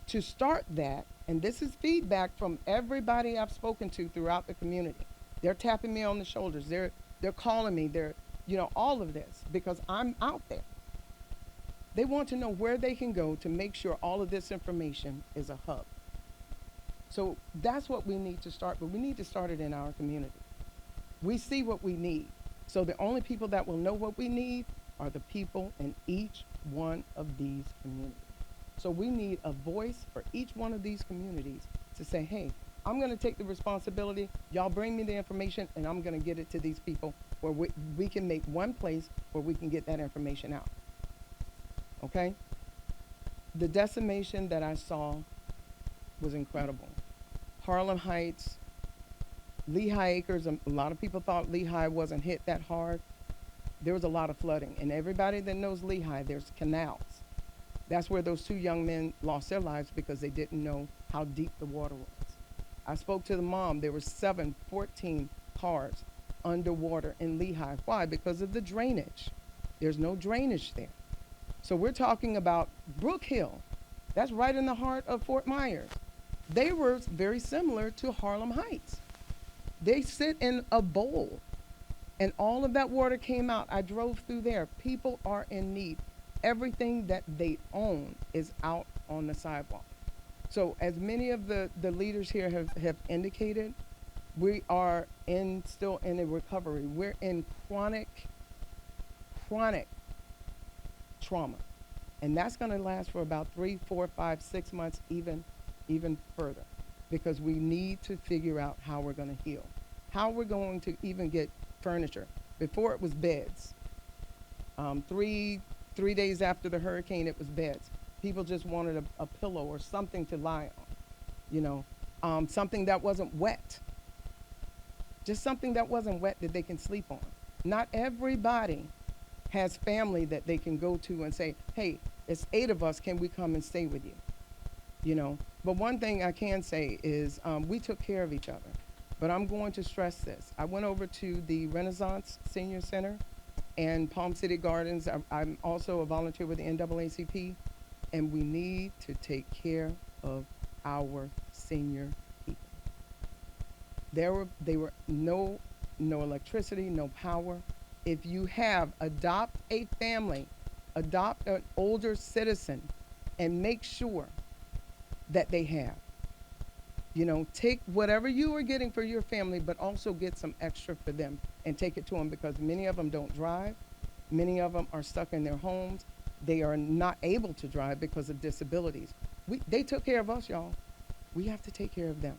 to start that, and this is feedback from everybody I've spoken to throughout the community. They're tapping me on the shoulders. They're calling me. They're, all of this, because I'm out there. They want to know where they can go to make sure all of this information is a hub. So that's what we need to start, but we need to start it in our community. We see what we need. So the only people that will know what we need are the people in each one of these communities. So we need a voice for each one of these communities to say, hey, I'm gonna take the responsibility, y'all bring me the information, and I'm gonna get it to these people where we can make one place where we can get that information out, okay? The decimation that I saw was incredible. Harlem Heights, Lehigh Acres, a lot of people thought Lehigh wasn't hit that hard. There was a lot of flooding, and everybody that knows Lehigh, there's canals. That's where those 2 young men lost their lives because they didn't know how deep the water was. I spoke to the mom. There were 14 cars underwater in Lehigh. Why? Because of the drainage. There's no drainage there. So we're talking about Brook Hill. That's right in the heart of Fort Myers. They were very similar to Harlem Heights. They sit in a bowl, and all of that water came out. I drove through there. People are in need. Everything that they own is out on the sidewalk. So as many of the leaders here have indicated, we are still in a recovery. We're in chronic trauma. And that's gonna last for about 3, 4, 5, 6 months, even further, because we need to figure out how we're gonna heal, how we're going to even get furniture. Before it was beds. 3 days after the hurricane, it was beds. People just wanted a pillow or something to lie on, something that wasn't wet. Just something that wasn't wet that they can sleep on. Not everybody has family that they can go to and say, hey, it's 8 of us, can we come and stay with you? But one thing I can say is we took care of each other. But I'm going to stress this. I went over to the Renaissance Senior Center and Palm City Gardens. I'm also a volunteer with the NAACP, and we need to take care of our senior people. They were no electricity, no power. If you have, adopt a family, adopt an older citizen, and make sure that they have. Take whatever you are getting for your family, but also get some extra for them and take it to them, because many of them don't drive. Many of them are stuck in their homes. They are not able to drive because of disabilities. They took care of us, y'all. We have to take care of them.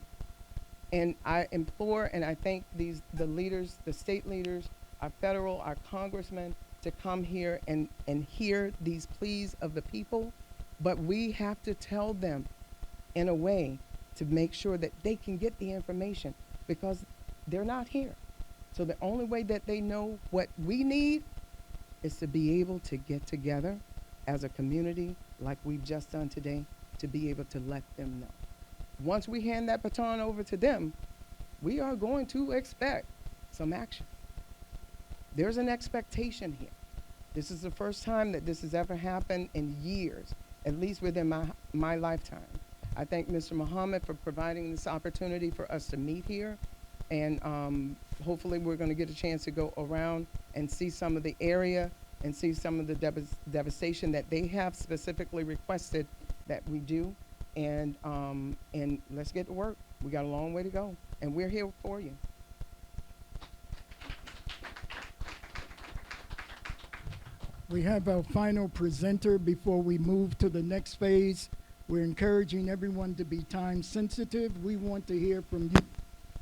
And I implore and I thank the leaders, the state leaders, our federal, our congressmen, to come here and hear these pleas of the people. But we have to tell them in a way to make sure that they can get the information, because they're not here. So the only way that they know what we need is to be able to get together as a community like we've just done today, to be able to let them know. Once we hand that baton over to them, we are going to expect some action. There's an expectation here. This is the first time that this has ever happened in years, at least within my lifetime. I thank Mr. Muhammad for providing this opportunity for us to meet here. And hopefully we're going to get a chance to go around and see some of the area and see some of the devastation that they have specifically requested that we do. And let's get to work. We got a long way to go, and we're here for you. We have our final presenter before we move to the next phase. We're encouraging everyone to be time sensitive. We want to hear from you,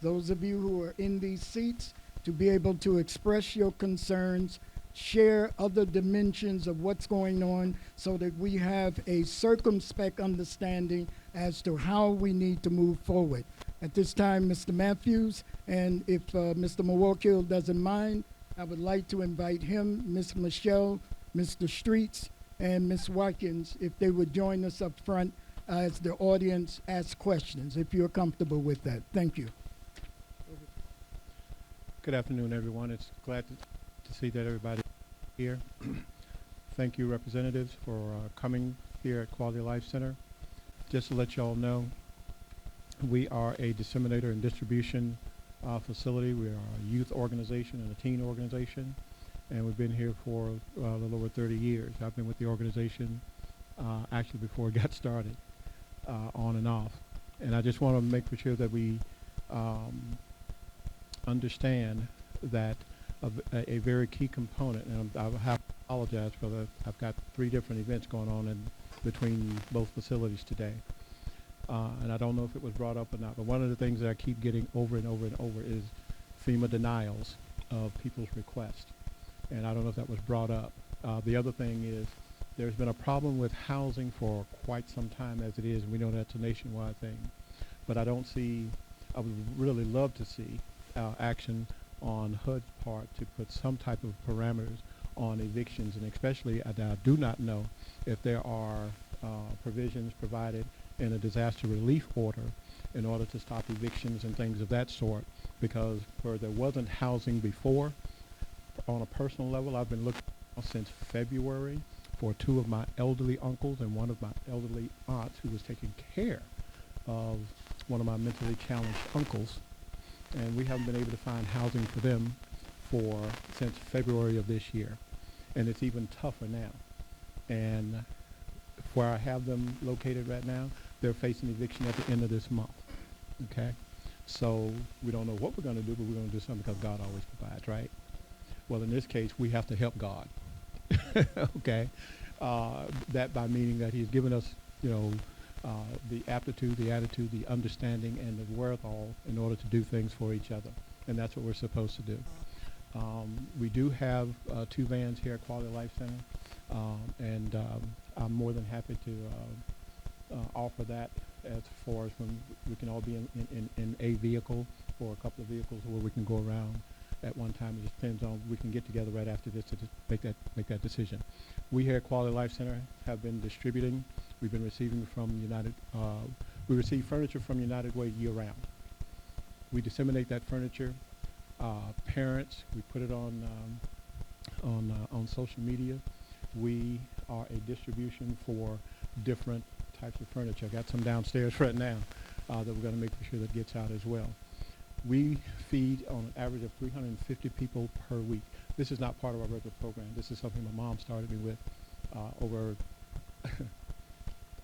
those of you who are in these seats, to be able to express your concerns, share other dimensions of what's going on so that we have a circumspect understanding as to how we need to move forward. At this time, Mr. Matthews, and if Mr. Muwakkil doesn't mind, I would like to invite him, Ms. Michelle, Mr. Streets, and Ms. Watkins, if they would join us up front as the audience asks questions, if you're comfortable with that. Thank you. Good afternoon, everyone. It's glad to see that everybody here. Thank you, representatives, for coming here at Quality Life Center. Just to let you all know, we are a disseminator and distribution facility. We are a youth organization and a teen organization, and we've been here for a little over 30 years. I've been with the organization actually before it got started, on and off. And I just want to make sure that we understand that a very key component, and I have to apologize for that. I've got 3 different events going on in between both facilities today. And I don't know if it was brought up or not, but one of the things that I keep getting over and over and over is FEMA denials of people's requests. And I don't know if that was brought up. The other thing is there's been a problem with housing for quite some time as it is, and we know that's a nationwide thing. But I don't see, I would really love to see action on HUD's part to put some type of parameters on evictions, and especially I do not know if there are provisions provided in a disaster relief order in order to stop evictions and things of that sort, because where there wasn't housing before, on a personal level, I've been looking since February for 2 of my elderly uncles and 1 of my elderly aunts who was taking care of one of my mentally challenged uncles, and we haven't been able to find housing for them since February of this year, and it's even tougher now. And where I have them located right now, they're facing eviction at the end of this month. Okay, so we don't know what we're going to do, but we're going to do something because God always provides, right? Well, in this case, we have to help God. Okay, that by meaning that He's given us, the aptitude, the attitude, the understanding, and the wherewithal in order to do things for each other, and that's what we're supposed to do. We do have 2 vans here at Quality Life Center, and I'm more than happy to offer that as far as when we can all be in a vehicle or a couple of vehicles where we can go around at one time. It just depends on, we can get together right after this to just make that decision. We here at Quality Life Center have been distributing. We've been receiving from we receive furniture from United Way year round. We disseminate that furniture. Parents, we put it on social media. We are a distribution for different types of furniture. I got some downstairs right now that we're going to make sure that gets out as well. We feed on an average of 350 people per week. This is not part of our regular program. This is something my mom started me with over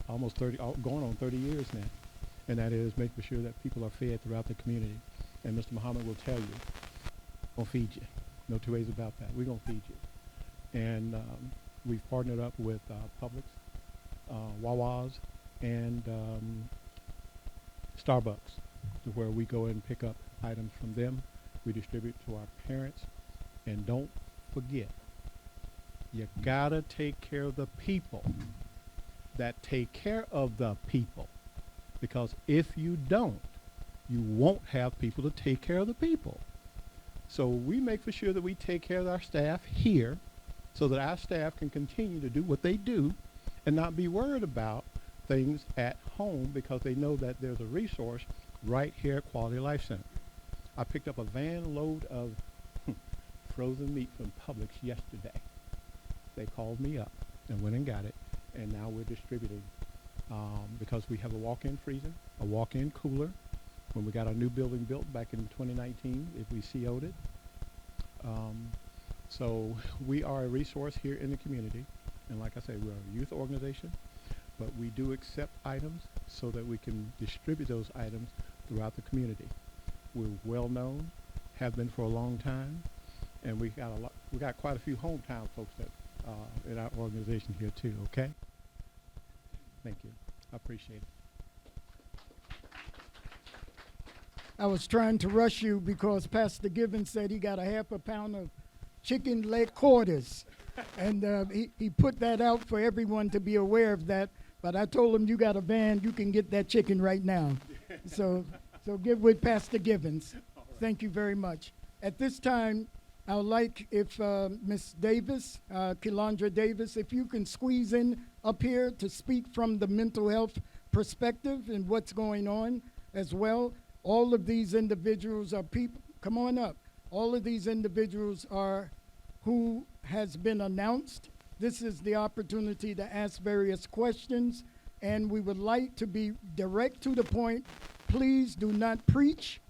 almost 30, going on 30 years now. And that is making sure that people are fed throughout the community. And Mr. Muhammad will tell you, we're going to feed you. No 2 ways about that. We're going to feed you. And we've partnered up with Publix, Wawa's, and Starbucks, to where we go and pick up items from them. We distribute to our parents. And don't forget, you gotta take care of the people that take care of the people. Because if you don't, you won't have people to take care of the people. So we make for sure that we take care of our staff here so that our staff can continue to do what they do and not be worried about things at home, because they know that there's a resource right here at Quality Life Center. I picked up a van load of frozen meat from Publix yesterday. They called me up and went and got it, and now we're distributing because we have a walk-in freezer, a walk-in cooler. When we got our new building built back in 2019, if we CO'd it. So we are a resource here in the community, and like I say, we're a youth organization, but we do accept items so that we can distribute those items throughout the community. We're well known, have been for a long time, and we got quite a few hometown folks that in our organization here too. Okay. Thank you. I appreciate it. I was trying to rush you because Pastor Gibbons said he got a half a pound of chicken leg quarters. And he put that out for everyone to be aware of that. But I told him, you got a van, you can get that chicken right now. So get with Pastor Givens. Thank you very much. At this time, I would like if Ms. Davis, Kelandra Davis, if you can squeeze in up here to speak from the mental health perspective and what's going on as well. All of these individuals are people, come on up. All of these individuals are who has been announced. This is the opportunity to ask various questions, and we would like to be direct to the point. Please do not preach.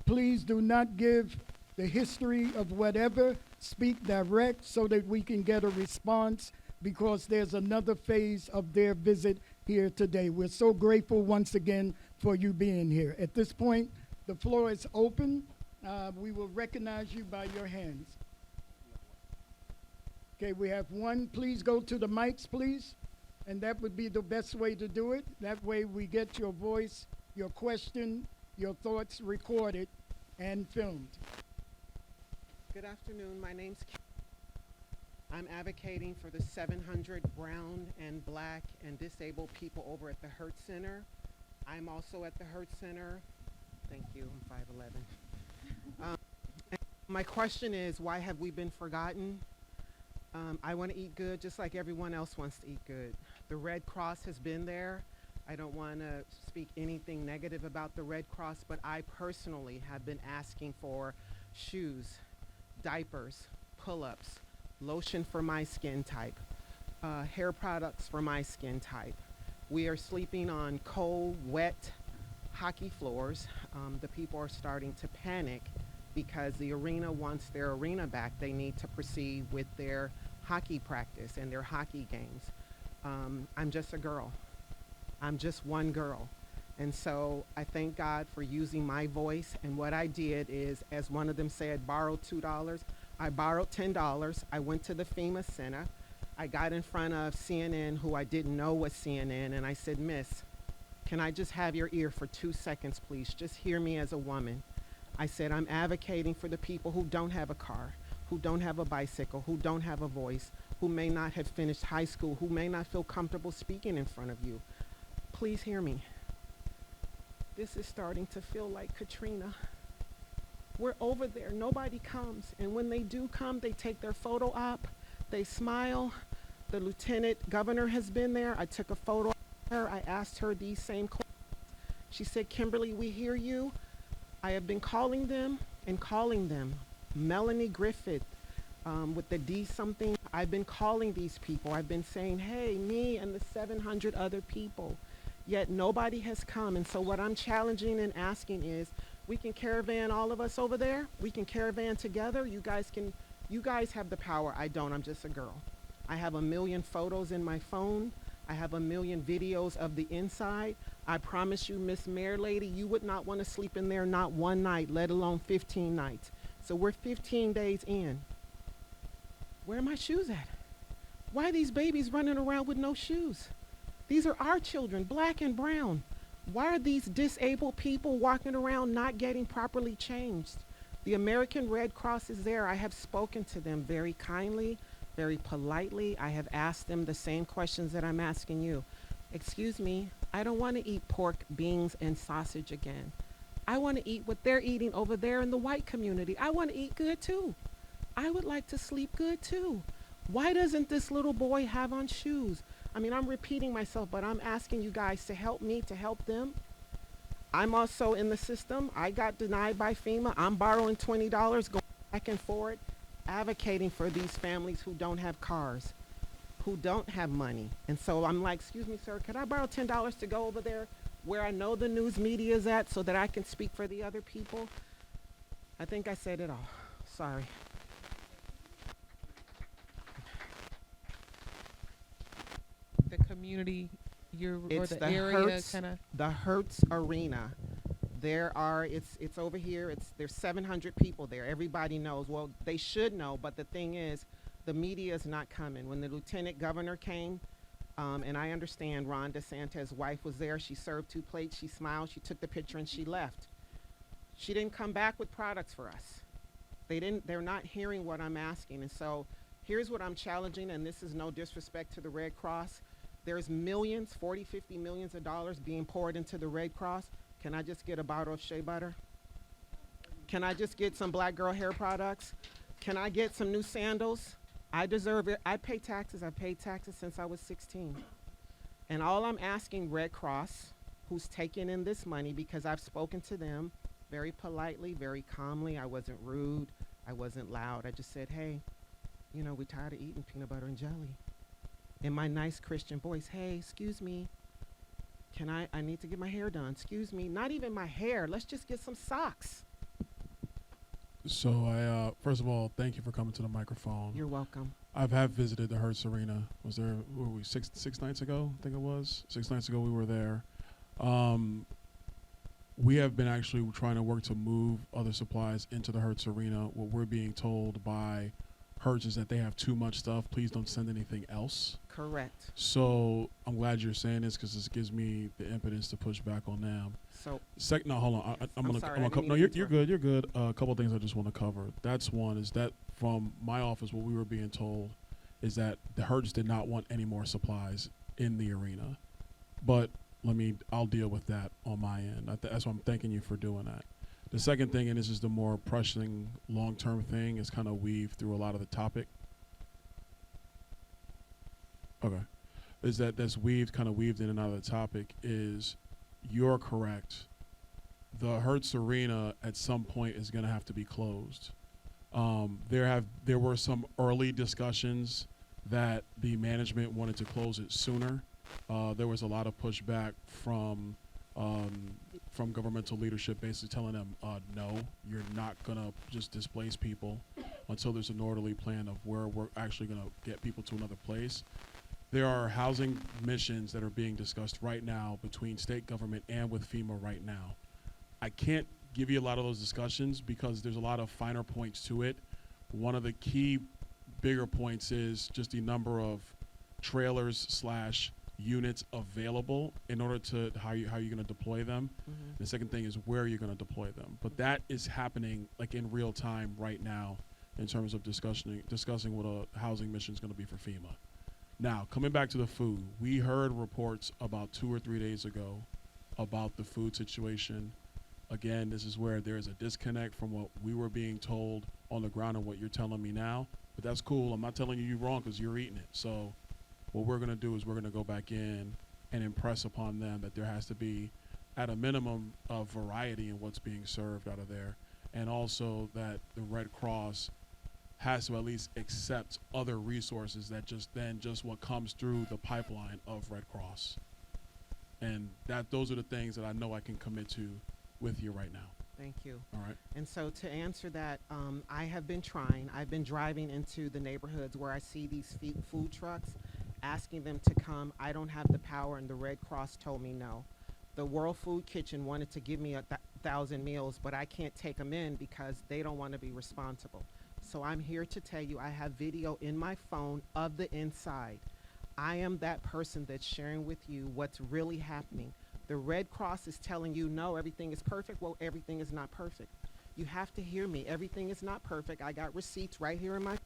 Please do not give the history of whatever. Speak direct so that we can get a response, because there's another phase of their visit here today. We're so grateful once again for you being here. At this point, the floor is open. We will recognize you by your hands. Okay, we have one. Please go to the mics, please. And that would be the best way to do it. That way we get your voice, your question, your thoughts recorded and filmed. Good afternoon. My name's Kim. I'm advocating for the 700 brown and black and disabled people over at the Hurt Center. I'm also at the Hurt Center. Thank you. I'm 5'11". My question is, why have we been forgotten? I want to eat good just like everyone else wants to eat good. The Red Cross has been there. I don't want to speak anything negative about the Red Cross, but I personally have been asking for shoes, diapers, pull-ups, lotion for my skin type, hair products for my skin type. We are sleeping on cold, wet hockey floors. The people are starting to panic because the arena wants their arena back. They need to proceed with their hockey practice and their hockey games. I'm just a girl. I'm just one girl. And so I thank God for using my voice. And what I did is, as one of them said, borrow $2. I borrowed $10. I went to the FEMA Center. I got in front of CNN, who I didn't know was CNN, and I said, Miss, can I just have your ear for 2 seconds, please? Just hear me as a woman. I said, I'm advocating for the people who don't have a car, who don't have a bicycle, who don't have a voice, who may not have finished high school, who may not feel comfortable speaking in front of you. Please hear me. This is starting to feel like Katrina. We're over there, nobody comes. And when they do come, they take their photo op, they smile. The lieutenant governor has been there. I took a photo of her, I asked her these same questions. She said, Kimberly, we hear you. I have been calling them and calling them. Melanie Griffith with the D something, I've been calling these people. I've been saying, hey, me and the 700 other people. Yet nobody has come. And so what I'm challenging and asking is, we can caravan all of us over there. We can caravan together. You guys have the power. I don't. I'm just a girl. I have 1 million photos in my phone. I have 1 million videos of the inside. I promise you, Miss Mayor Lady, you would not want to sleep in there not one night, let alone 15 nights. So we're 15 days in. Where are my shoes at? Why are these babies running around with no shoes? These are our children, black and brown. Why are these disabled people walking around not getting properly changed? The American Red Cross is there. I have spoken to them very kindly, very politely. I have asked them the same questions that I'm asking you. Excuse me, I don't want to eat pork, beans, and sausage again. I want to eat what they're eating over there in the white community. I want to eat good too. I would like to sleep good too. Why doesn't this little boy have on shoes? I mean, I'm repeating myself, but I'm asking you guys to help me, to help them. I'm also in the system. I got denied by FEMA. I'm borrowing $20, going back and forth, advocating for these families who don't have cars, who don't have money. And so I'm like, excuse me, sir, could I borrow $10 to go over there where I know the news media is at so that I can speak for the other people? I think I said it all. Sorry. The community, or It's the the area Hertz, kind of. the Hertz Arena. It's over here. There's 700 people there. Everybody knows. Well, they should know, but the thing is, the media is not coming. When the lieutenant governor came, and I understand Ron DeSantis' wife was there. She served 2 plates. She smiled. She took the picture and she left. She didn't come back with products for us. They're not hearing what I'm asking. And so here's what I'm challenging, and this is no disrespect to the Red Cross. There's millions, 40, 50 millions of dollars being poured into the Red Cross. Can I just get a bottle of shea butter? Can I just get some black girl hair products? Can I get some new sandals? I deserve it. I pay taxes. I've paid taxes since I was 16. And all I'm asking Red Cross, who's taking in this money, because I've spoken to them very politely, very calmly. I wasn't rude. I wasn't loud. I just said, hey, you know, we're tired of eating peanut butter and jelly. In my nice Christian voice, hey, excuse me, I need to get my hair done. Excuse me, not even my hair. Let's just get some socks. So first of all, thank you for coming to the microphone. You're welcome. Have visited the Hertz Arena. Was there, were we six nights ago? I think it was 6 nights ago we were there. We have been actually trying to work to move other supplies into the Hertz Arena. What we're being told by Hertz is that they have too much stuff. Please don't send anything else. Correct. So I'm glad you're saying this because this gives me the impetus to push back on them. So no, hold on. I'm gonna sorry, no, you're good. You're good. A couple of things I just want to cover. That's one is that from my office, what we were being told is that the Hertz did not want any more supplies in the arena. But I'll deal with that on my end. That's why I'm thanking you for doing that. The second thing, and this is the more pressing long-term thing, is kind of weaved through a lot of the topic. Okay. Is that that's kind of weaved in and out of the topic is you're correct. The Hertz Arena at some point is going to have to be closed. There were some early discussions that the management wanted to close it sooner. There was a lot of pushback from governmental leadership basically telling them, no, you're not going to just displace people until there's an orderly plan of where we're actually going to get people to another place. There are housing missions that are being discussed right now between state government and with FEMA right now. I can't give you a lot of those discussions because there's a lot of finer points to it. One of the key bigger points is just the number of trailers / units available in order to how you're going to deploy them. Mm-hmm. The second thing is where you're going to deploy them. But that is happening like in real time right now in terms of discussing what a housing mission is going to be for FEMA. Now, coming back to the food, we heard reports about 2 or 3 days ago about the food situation. Again, this is where there is a disconnect from what we were being told on the ground and what you're telling me now. But that's cool. I'm not telling you you're wrong because you're eating it. So what we're going to do is we're going to go back in and impress upon them that there has to be, at a minimum, a variety in what's being served out of there. And also that the Red Cross has to at least accept other resources that just what comes through the pipeline of Red Cross. And those are the things that I know I can commit to with you right now. Thank you. All right. And so to answer that, I have been trying. I've been driving into the neighborhoods where I see these food trucks, asking them to come. I don't have the power, and the Red Cross told me no. The World Food Kitchen wanted to give me 1,000 meals, but I can't take them in because they don't want to be responsible. So I'm here to tell you I have video in my phone of the inside. I am that person that's sharing with you what's really happening. The Red Cross is telling you, no, everything is perfect. Well, everything is not perfect. You have to hear me. Everything is not perfect. I got receipts right here in my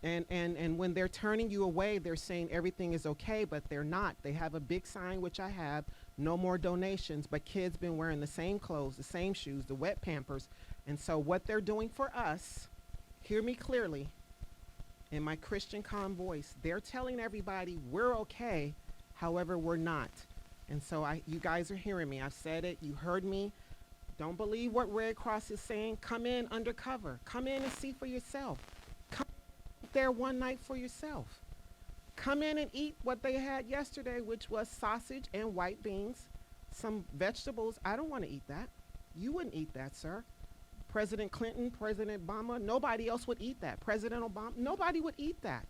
and when they're turning you away, they're saying everything is okay, but they're not. They have a big sign, which I have, no more donations, but kids been wearing the same clothes, the same shoes, the wet Pampers. And so what they're doing for us, hear me clearly, in my Christian calm voice, they're telling everybody we're okay, however, we're not. And so you guys are hearing me. I've said it. You heard me. Don't believe what Red Cross is saying. Come in undercover. Come in and see for yourself. Come there one night for yourself. Come in and eat what they had yesterday, which was sausage and white beans, some vegetables. I don't want to eat that. You wouldn't eat that, sir. President Clinton, President Obama, nobody else would eat that. President Obama, nobody would eat that.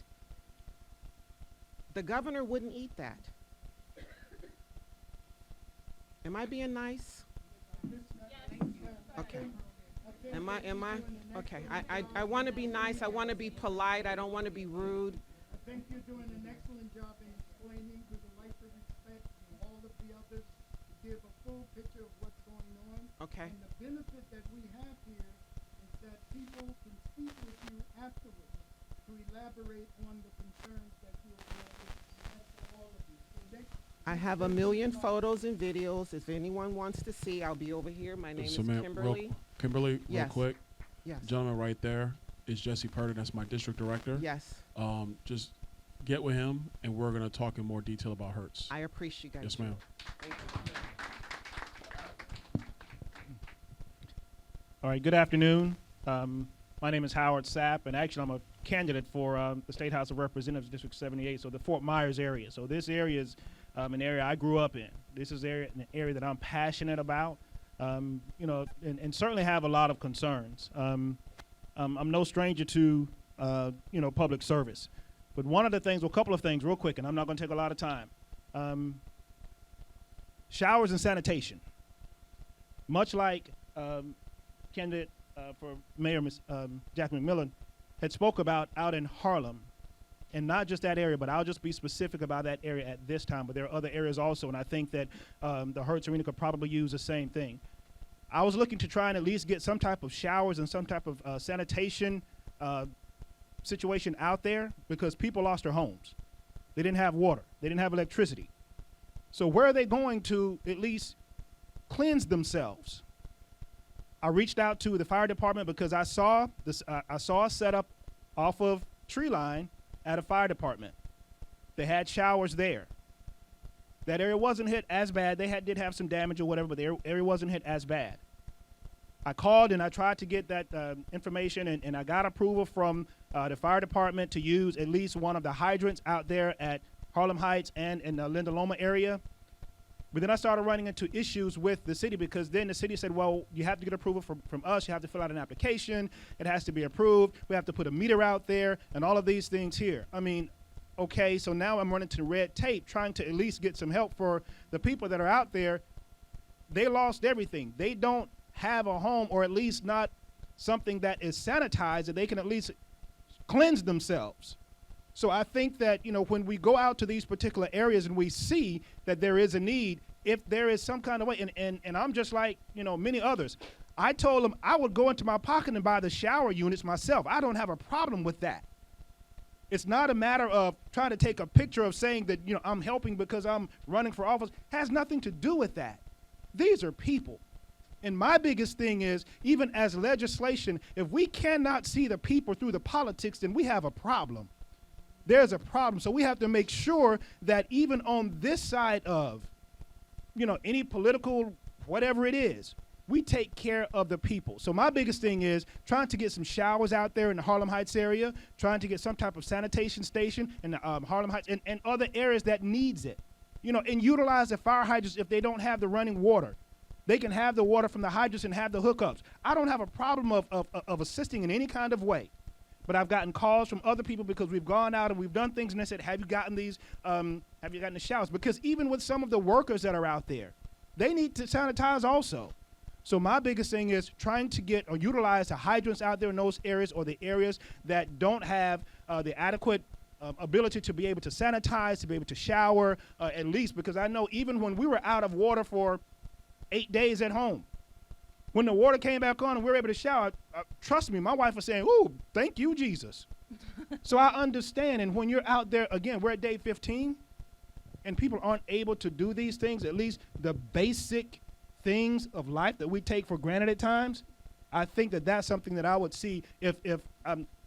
The governor wouldn't eat that. Am I being nice? Okay. Am I? Okay. I want to be nice. I want to be polite. I don't want to be rude. I think you're doing an excellent job in explaining with the light of respect and all of the others to give a full picture of what's going on. Okay. And the benefit that we have here is that people can speak with you afterwards to elaborate on the concerns that you have raised. That's for all of you. So I have a million photos and videos. If anyone wants to see, I'll be over here. My name So is ma'am, Kimberly. Kimberly, real Yes. quick. Yes. Gentleman right there is Jesse Purdy. That's my district director. Yes. Just get with him, and we're going to talk in more detail about Hertz. I appreciate you guys. Yes, ma'am. Thank you. All right, good afternoon. My name is Howard Sapp, and actually I'm a candidate for the State House of Representatives, District 78, so the Fort Myers area. So this area is an area I grew up in. This is an area that I'm passionate about, and certainly have a lot of concerns. I'm no stranger to, public service. But one of the things, well, a couple of things real quick, and I'm not going to take a lot of time. Showers and sanitation. Much like candidate for Mayor Jacquelyn McMiller had spoke about out in Harlem, and not just that area, but I'll just be specific about that area at this time, but there are other areas also, and I think that the Hertz Arena could probably use the same thing. I was looking to try and at least get some type of showers and some type of sanitation situation out there because people lost their homes. They didn't have water. They didn't have electricity. So where are they going to at least cleanse themselves? I reached out to the fire department because I saw this. I saw a setup off of Tree Line at a fire department. They had showers there. That area wasn't hit as bad. They did have some damage or whatever, but the area wasn't hit as bad. I called and I tried to get that information, and I got approval from the fire department to use at least one of the hydrants out there at Harlem Heights and in the Linda Loma area. But then I started running into issues with the city because then the city said, well, you have to get approval from us. You have to fill out an application. It has to be approved. We have to put a meter out there and all of these things here. I mean, okay, so now I'm running to the red tape trying to at least get some help for the people that are out there. They lost everything. They don't have a home, or at least not something that is sanitized that they can at least cleanse themselves. So I think that, when we go out to these particular areas and we see that there is a need, if there is some kind of way, and I'm just like, many others, I told them I would go into my pocket and buy the shower units myself. I don't have a problem with that. It's not a matter of trying to take a picture of saying that, I'm helping because I'm running for office. It has nothing to do with that. These are people. And my biggest thing is, even as legislation, if we cannot see the people through the politics, then we have a problem. There's a problem. So we have to make sure that even on this side of, any political, whatever it is, we take care of the people. So my biggest thing is trying to get some showers out there in the Harlem Heights area, trying to get some type of sanitation station in the Harlem Heights and other areas that needs it, and utilize the fire hydrants if they don't have the running water. They can have the water from the hydrants and have the hookups. I don't have a problem of assisting in any kind of way. But I've gotten calls from other people because we've gone out and we've done things and they said, have you gotten these, have you gotten the showers? Because even with some of the workers that are out there, they need to sanitize also. So my biggest thing is trying to get or utilize the hydrants out there in those areas or the areas that don't have the adequate ability to be able to sanitize, to be able to shower, at least, because I know even when we were out of water for 8 days at home, when the water came back on and we were able to shower, trust me, my wife was saying, ooh, thank you, Jesus. So I understand, and when you're out there, again, we're at day 15, and people aren't able to do these things, at least the basic things of life that we take for granted at times, I think that that's something that I would see if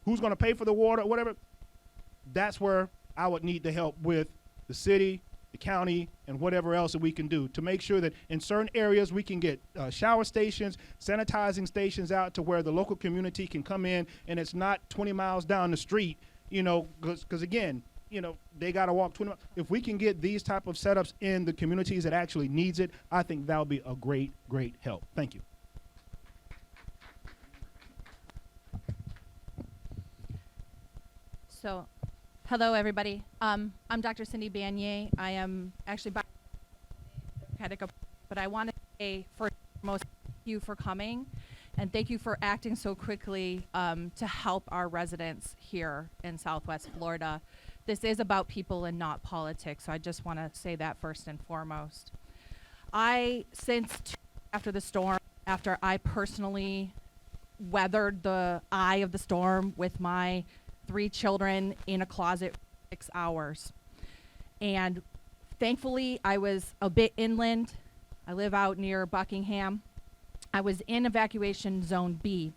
who's going to pay for the water or whatever, that's where I would need the help with the city, the county, and whatever else that we can do to make sure that in certain areas we can get shower stations, sanitizing stations out to where the local community can come in and it's not 20 miles down the street, because again, they got to walk 20 miles. If we can get these type of setups in the communities that actually needs it, I think that would be a great, great help. Thank you. So, hello, everybody. I'm Dr. Cindy Banier. I am actually but I want to say first and foremost, thank you for coming, and thank you for acting so quickly to help our residents here in Southwest Florida. This is about people and not politics, so I just want to say that first and foremost. Since after the storm, after I personally weathered the eye of the storm with my 3 children in a closet for 6 hours. And thankfully, I was a bit inland. I live out near Buckingham. I was in evacuation zone B.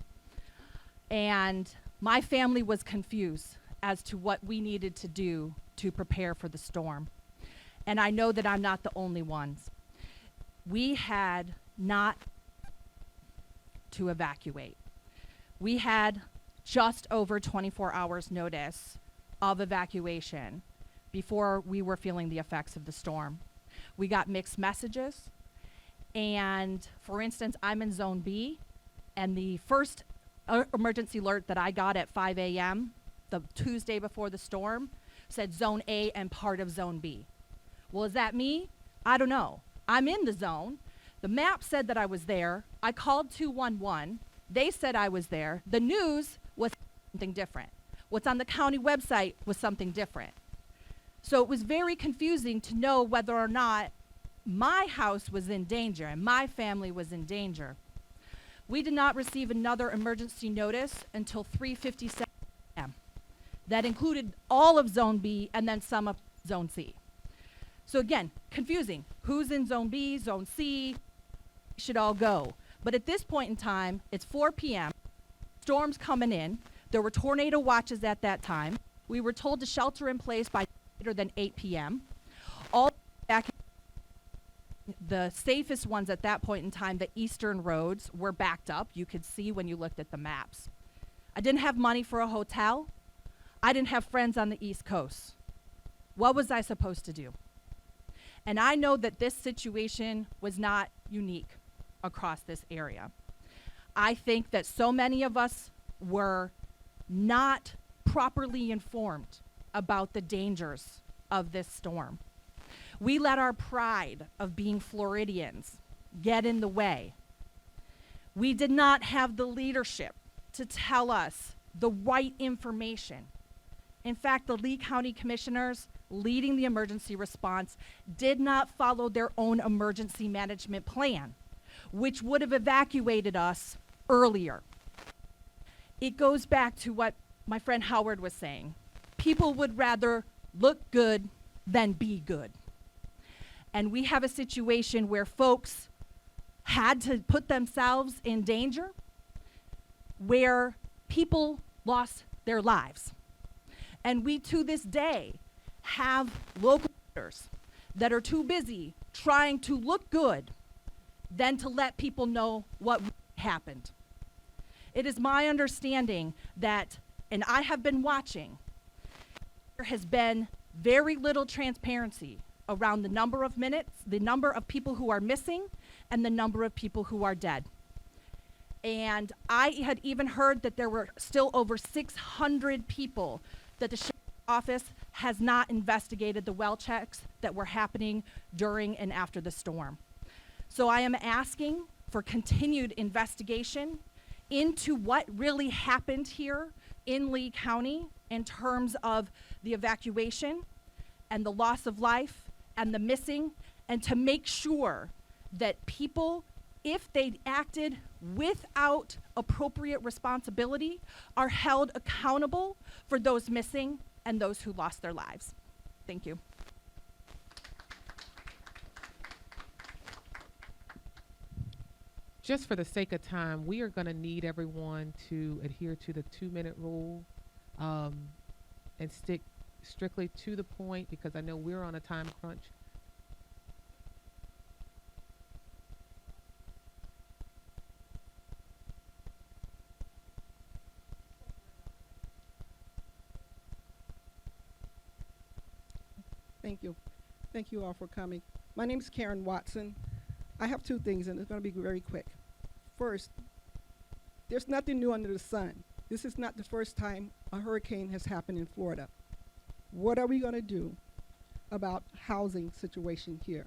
And my family was confused as to what we needed to do to prepare for the storm. And I know that I'm not the only ones. We had not to evacuate. We had just over 24 hours notice of evacuation before we were feeling the effects of the storm. We got mixed messages. And for instance, I'm in zone B, and the first emergency alert that I got at 5 a.m. the Tuesday before the storm said zone A and part of zone B. Well, is that me? I don't know. I'm in the zone. The map said that I was there. I called 211. They said I was there. The news was something different. What's on the county website was something different. So it was very confusing to know whether or not my house was in danger and my family was in danger. We did not receive another emergency notice until 3:57 p.m. That included all of Zone B and then some of Zone C. So again, confusing. Who's in Zone B, Zone C, should all go. But at this point in time, it's 4 p.m., storm's coming in. There were tornado watches at that time. We were told to shelter in place by later than 8 p.m. All back the safest ones at that point in time, the eastern roads, were backed up. You could see when you looked at the maps. I didn't have money for a hotel. I didn't have friends on the East Coast. What was I supposed to do? And I know that this situation was not unique across this area. I think that so many of us were not properly informed about the dangers of this storm. We let our pride of being Floridians get in the way. We did not have the leadership to tell us the right information. In fact, the Lee County Commissioners leading the emergency response did not follow their own emergency management plan, which would have evacuated us earlier. It goes back to what my friend Howard was saying. People would rather look good than be good. And we have a situation where folks had to put themselves in danger, where people lost their lives. And we, to this day, have local leaders that are too busy trying to look good than to let people know what happened. It is my understanding that, and I have been watching, there has been very little transparency around the number of minutes, the number of people who are missing, and the number of people who are dead. And I had even heard that there were still over 600 people that the sheriff's office has not investigated the well checks that were happening during and after the storm. So I am asking for continued investigation into what really happened here in Lee County in terms of the evacuation and the loss of life and the missing, and to make sure that people, if they acted without appropriate responsibility, are held accountable for those missing and those who lost their lives. Thank you. Just for the sake of time, we are going to need everyone to adhere to the 2-minute rule and stick strictly to the point, because I know we're on a time crunch. Thank you. Thank you all for coming. My name is Karen Watson. I have 2 things, and it's going to be very quick. First, there's nothing new under the sun. This is not the first time a hurricane has happened in Florida. What are we going to do about housing situation here?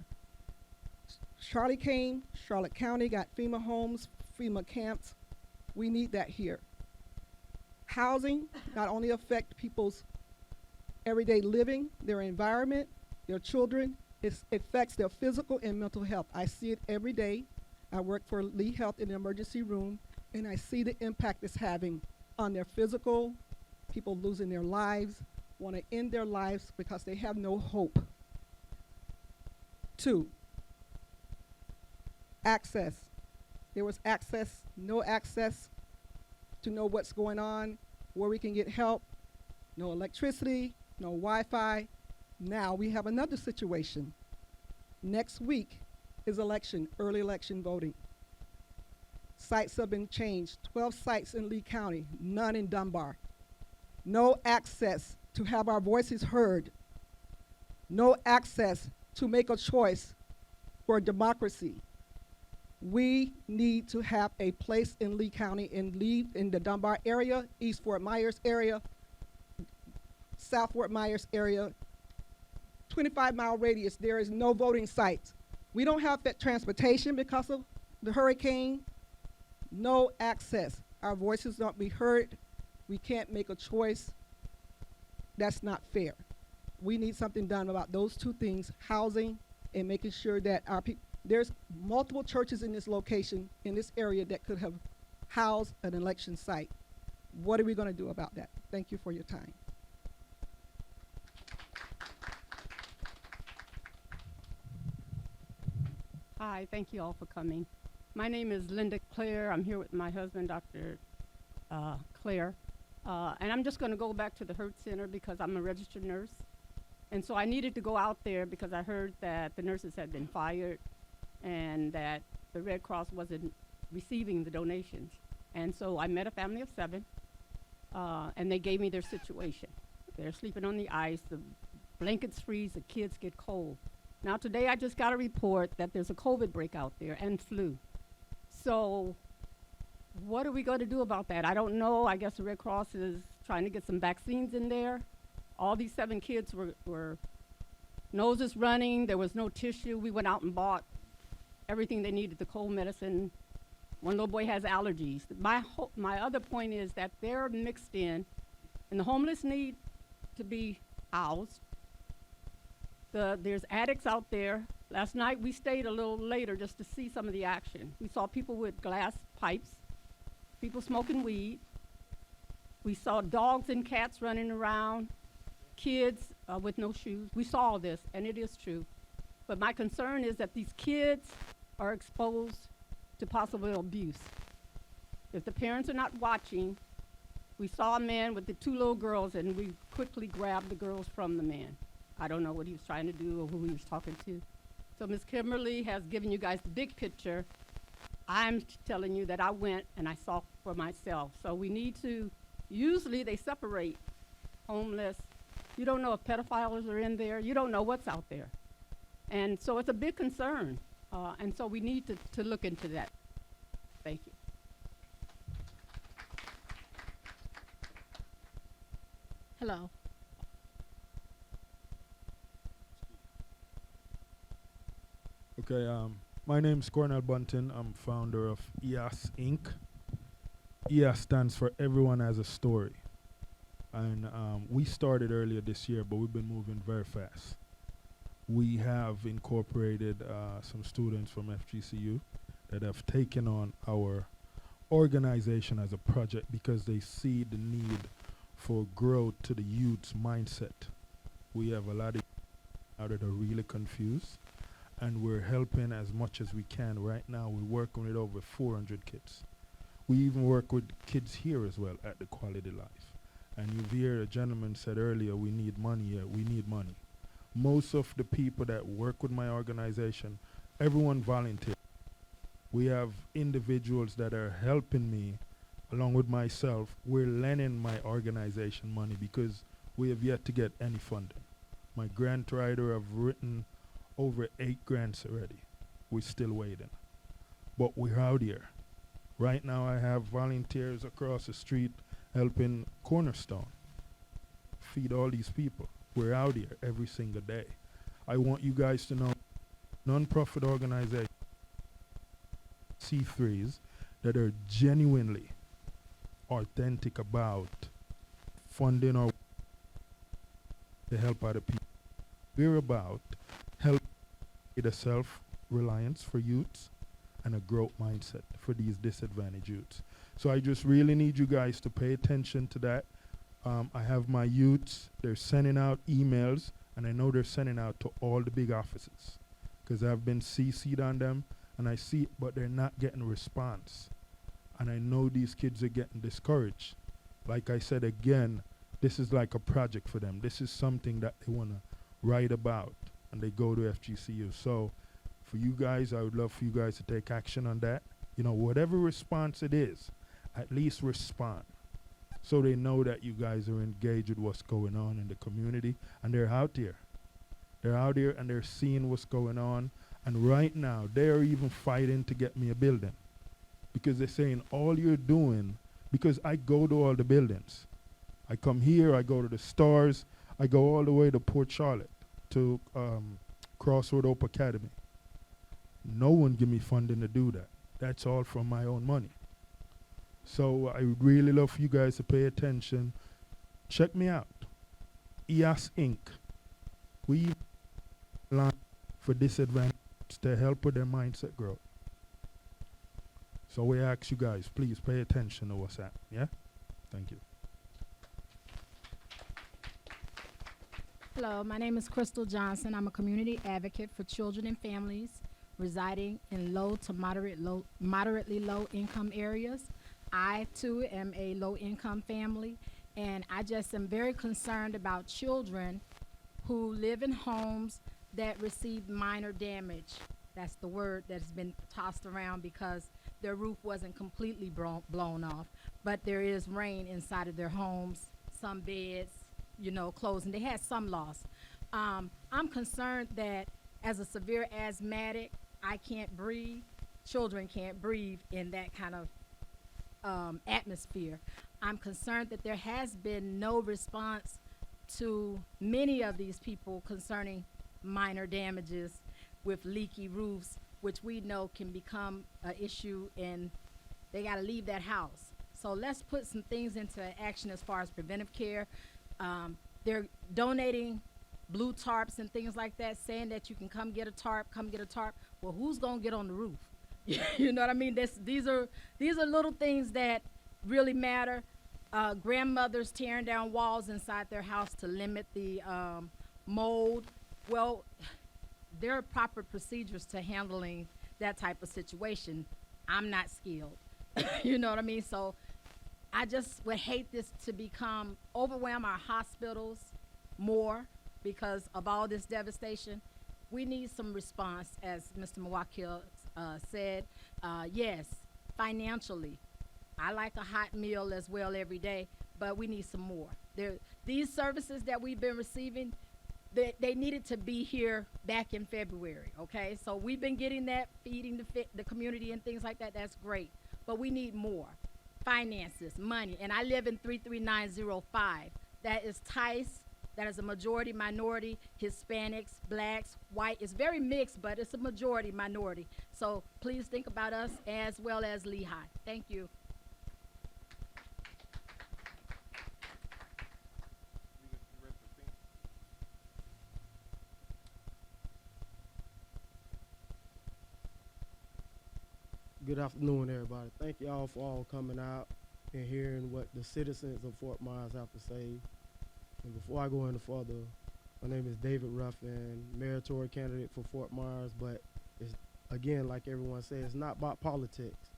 Charlotte came, Charlotte County got FEMA homes, FEMA camps. We need that here. Housing not only affect people's everyday living, their environment, their children, it affects their physical and mental health. I see it every day. I work for Lee Health in the emergency room, and I see the impact it's having on their physical, people losing their lives, want to end their lives because they have no hope. 2, access. There was no access to know what's going on, where we can get help, no electricity, no Wi-Fi. Now we have another situation. Next week is election, early election voting. Sites have been changed, 12 sites in Lee County, none in Dunbar. No access to have our voices heard. No access to make a choice for democracy. We need to have a place in Lee County, in the Dunbar area, East Fort Myers area, South Fort Myers area, 25-mile radius, there is no voting sites. We don't have that transportation because of the hurricane. No access. Our voices don't be heard. We can't make a choice. That's not fair. We need something done about those 2 things, housing and making sure that our people, there's multiple churches in this location, in this area, that could have housed an election site. What are we going to do about that? Thank you for your time. Hi, thank you all for coming. My name is Linda Claire. I'm here with my husband, Dr. Claire. And I'm just going to go back to the Hurt Center because I'm a registered nurse. And so I needed to go out there because I heard that the nurses had been fired and that the Red Cross wasn't receiving the donations. And so I met a family of 7, and they gave me their situation. They're sleeping on the ice, the blankets freeze, the kids get cold. Now today I just got a report that there's a COVID breakout there and flu. So what are we going to do about that? I don't know. I guess the Red Cross is trying to get some vaccines in there. All these 7 kids were noses running. There was no tissue. We went out and bought everything they needed, the cold medicine. One little boy has allergies. My other point is that they're mixed in, and the homeless need to be housed. There's addicts out there. Last night we stayed a little later just to see some of the action. We saw people with glass pipes, people smoking weed. We saw dogs and cats running around, kids with no shoes. We saw all this, and it is true. But my concern is that these kids are exposed to possible abuse. If the parents are not watching, we saw a man with the 2 little girls, and we quickly grabbed the girls from the man. I don't know what he was trying to do or who he was talking to. So Ms. Kimberly has given you guys the big picture. I'm telling you that I went and I saw for myself. So we need to, usually they separate homeless. You don't know if pedophiles are in there. You don't know what's out there. And so it's a big concern. And so we need to look into that. Thank you. Hello. Okay, my name's Cornell Bunton. I'm founder of EAS Inc. EAS stands for Everyone Has a Story. And we started earlier this year, but we've been moving very fast. We have incorporated some students from FGCU that have taken on our organization as a project because they see the need for growth to the youth's mindset. We have a lot of that are really confused, and we're helping as much as we can. Right now, we're working with over 400 kids. We even work with kids here as well at the Quality Life. And you've heard a gentleman said earlier, we need money here. We need money. Most of the people that work with my organization, everyone volunteers. We have individuals that are helping me along with myself. We're lending my organization money because we have yet to get any funding. My grant writer have written over 8 grants already. We're still waiting. But we're out here. Right now I have volunteers across the street helping Cornerstone feed all these people. We're out here every single day. I want you guys to know non-profit organizations, C3s, that are genuinely authentic about funding or to help other people. We're about help with a self-reliance for youths and a growth mindset for these disadvantaged youths. So I just really need you guys to pay attention to that. I have my youths, they're sending out emails, and I know they're sending out to all the big offices, because I've been CC'd on them, and I see it, but they're not getting a response. And I know these kids are getting discouraged. Like I said again, this is like a project for them. This is something that they want to write about, and they go to FGCU. So for you guys, I would love for you guys to take action on that. You know, whatever response it is, at least respond, so they know that you guys are engaged with what's going on in the community, and they're out there. They're out there and they're seeing what's going on. And right now, they're even fighting to get me a building, because they're saying all you're doing, because I go to all the buildings. I come here, I go to the stores, I go all the way to Port Charlotte, to Crossroad Hope Academy. No one give me funding to do that. That's all from my own money. So I would really love for you guys to pay attention. Check me out. EAS Inc. We line for disadvantaged to help with their mindset growth. So we ask you guys, please pay attention to what's happening. Yeah? Thank you. Hello, my name is Crystal Johnson. I'm a community advocate for children and families residing in low to moderately low income areas. I too am a low income family, and I just am very concerned about children who live in homes that receive minor damage. That's the word that's been tossed around, because their roof wasn't completely blown off, but there is rain inside of their homes, some beds, you know, clothes, and they had some loss. I'm concerned that as a severe asthmatic, I can't breathe. Children can't breathe in that kind of atmosphere. I'm concerned that there has been no response to many of these people concerning minor damages with leaky roofs, which we know can become an issue, and they got to leave that house. So let's put some things into action as far as preventive care. They're donating blue tarps and things like that, saying that you can come get a tarp. Well, who's gonna get on the roof? You know what I mean? These are little things that really matter. Grandmothers tearing down walls inside their house to limit the mold. Well, there are proper procedures to handling that type of situation. I'm not skilled. You know what I mean? So I just would hate this to overwhelm our hospitals more because of all this devastation. We need some response, as Mr. Muwakkil said. Yes, financially. I like a hot meal as well every day, but we need some more. These services that we've been receiving, they needed to be here back in February, okay? So we've been getting that, feeding the community and things like that. That's great, but we need more. Finances, money, and I live in 33905. That is Tice. That is a majority minority, Hispanics, blacks, white. It's very mixed, but it's a majority minority. So please think about us as well as Lehigh. Thank you. Good afternoon, everybody. Thank you all for all coming out and hearing what the citizens of Fort Myers have to say. And before I go any further, my name is David Ruffin, meritorious candidate for Fort Myers, but it's, again, like everyone says, it's not about politics.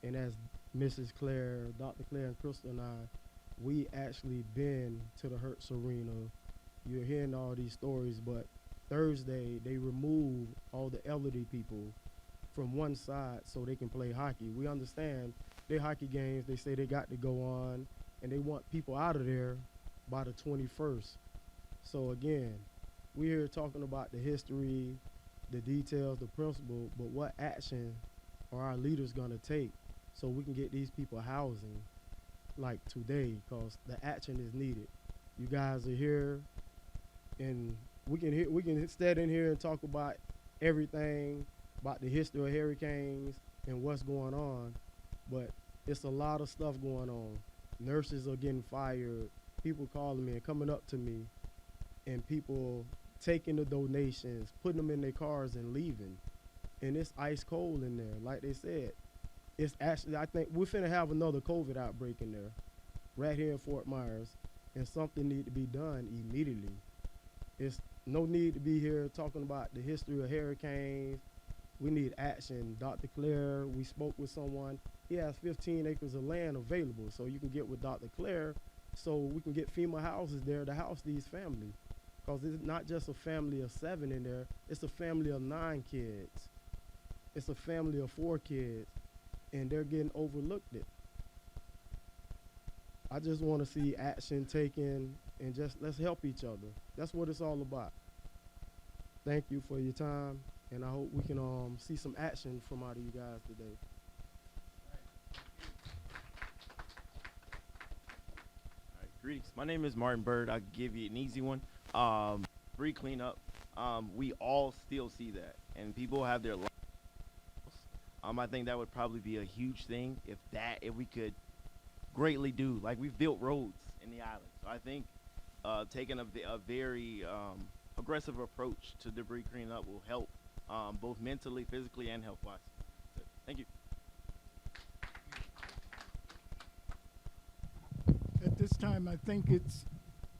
And as Mrs. Claire, Dr. Claire and Crystal and I, we actually been to the Hertz Arena. You're hearing all these stories, but Thursday they removed all the elderly people from one side so they can play hockey. We understand their hockey games, they say they got to go on, and they want people out of there by the 21st. So again, we're here talking about the history, the details, the principle, but what action are our leaders gonna take so we can get these people housing like today, because the action is needed. You guys are here, and we can stand in here and talk about everything, about the history of hurricanes and what's going on, but it's a lot of stuff going on. Nurses are getting fired, people calling me and coming up to me, and people taking the donations, putting them in their cars and leaving. And it's ice cold in there. Like they said, it's actually, I think we're finna have another COVID outbreak in there, right here in Fort Myers, and something need to be done immediately. It's no need to be here talking about the history of hurricanes. We need action. Dr. Claire, we spoke with someone. He has 15 acres of land available, so you can get with Dr. Claire so we can get FEMA houses there to house these families. Because it's not just a family of 7 in there, it's a family of 9 kids. It's a family of 4 kids, and they're getting overlooked it. I just want to see action taken, and just let's help each other. That's what it's all about. Thank you for your time, and I hope we can see some action from out of you guys today. Greetings. My name is Martin Bird. I'll give you an easy one. Free cleanup. We all still see that, and people have their lives. I think that would probably be a huge thing if we could greatly do. Like, we've built roads in the island, so I think taking a very aggressive approach to debris cleanup will help both mentally, physically, and health-wise. So, thank you. At this time, I think it's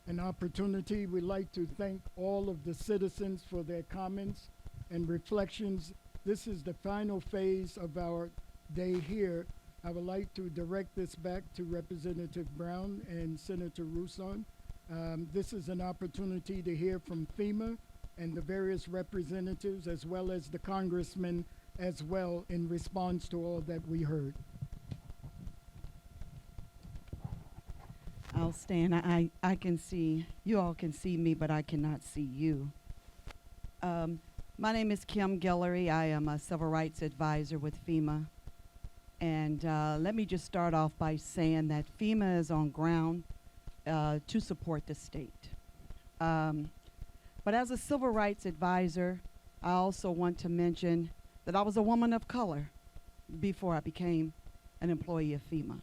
an opportunity. We'd like to thank all of the citizens for their comments and reflections. This is the final phase of our day here. I would like to direct this back to Representative Brown and Senator Rouson. This is an opportunity to hear from FEMA and the various representatives, as well as the Congressman as well, in response to all that we heard. I'll stand. I can see, you all can see me, but I cannot see you. My name is Kim Guillory. I am a civil rights advisor with FEMA. And let me just start off by saying that FEMA is on ground to support the state. But as a civil rights advisor, I also want to mention that I was a woman of color before I became an employee of FEMA.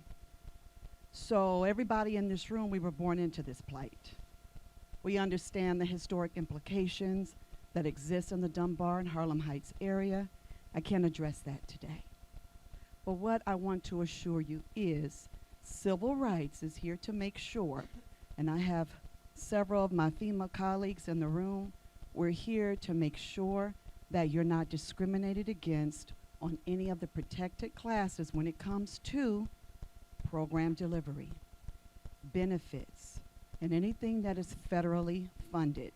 So everybody in this room, we were born into this plight. We understand the historic implications that exist in the Dunbar and Harlem Heights area. I can't address that today. But what I want to assure you is civil rights is here to make sure, and I have several of my FEMA colleagues in the room, we're here to make sure that you're not discriminated against on any of the protected classes when it comes to program delivery, benefits, and anything that is federally funded.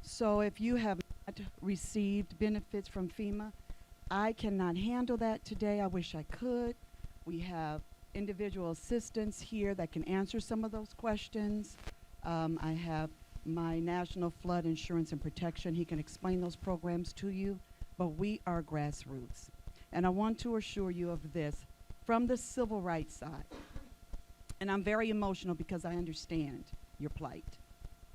So if you have not received benefits from FEMA, I cannot handle that today. I wish I could. We have individual assistants here that can answer some of those questions. I have my National Flood Insurance and Protection. He can explain those programs to you, but we are grassroots. And I want to assure you of this from the civil rights side. And I'm very emotional because I understand your plight.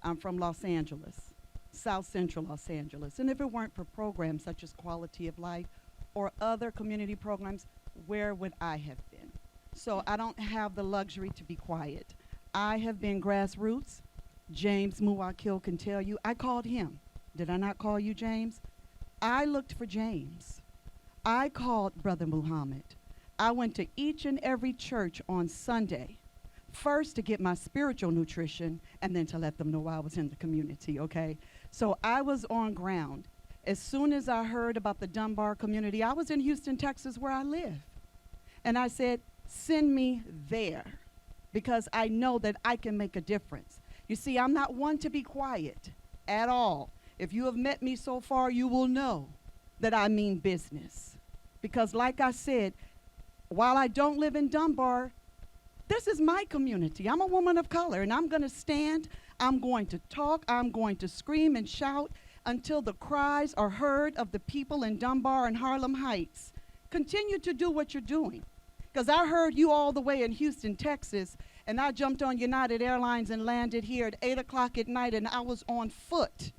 I'm from Los Angeles, South Central Los Angeles. And if it weren't for programs such as Quality of Life or other community programs, where would I have been? So I don't have the luxury to be quiet. I have been grassroots. James Muwakkil can tell you, I called him. Did I not call you, James? I looked for James. I called Brother Muhammad. I went to each and every church on Sunday, first to get my spiritual nutrition and then to let them know I was in the community, okay? So I was on ground. As soon as I heard about the Dunbar community, I was in Houston, Texas, where I live. And I said, send me there because I know that I can make a difference. You see, I'm not one to be quiet at all. If you have met me so far, you will know that I mean business. Because like I said, while I don't live in Dunbar, this is my community. I'm a woman of color, and I'm going to stand, I'm going to talk, I'm going to scream and shout until the cries are heard of the people in Dunbar and Harlem Heights. Continue to do what you're doing. Because I heard you all the way in Houston, Texas, and I jumped on United Airlines and landed here at 8 o'clock at night, and I was on foot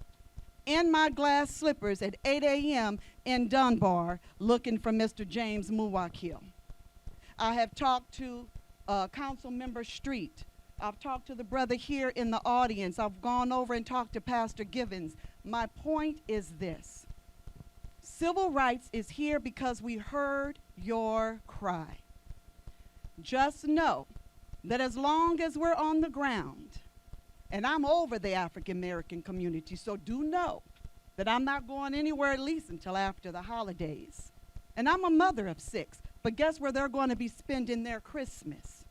in my glass slippers at 8 a.m. in Dunbar looking for Mr. James Muwakkil. I have talked to Council Member Street. I've talked to the brother here in the audience. I've gone over and talked to Pastor Givens. My point is this. Civil rights is here because we heard your cry. Just know that as long as we're on the ground, and I'm over the African American community, so do know that I'm not going anywhere at least until after the holidays. And I'm a mother of 6, but guess where they're going to be spending their Christmas?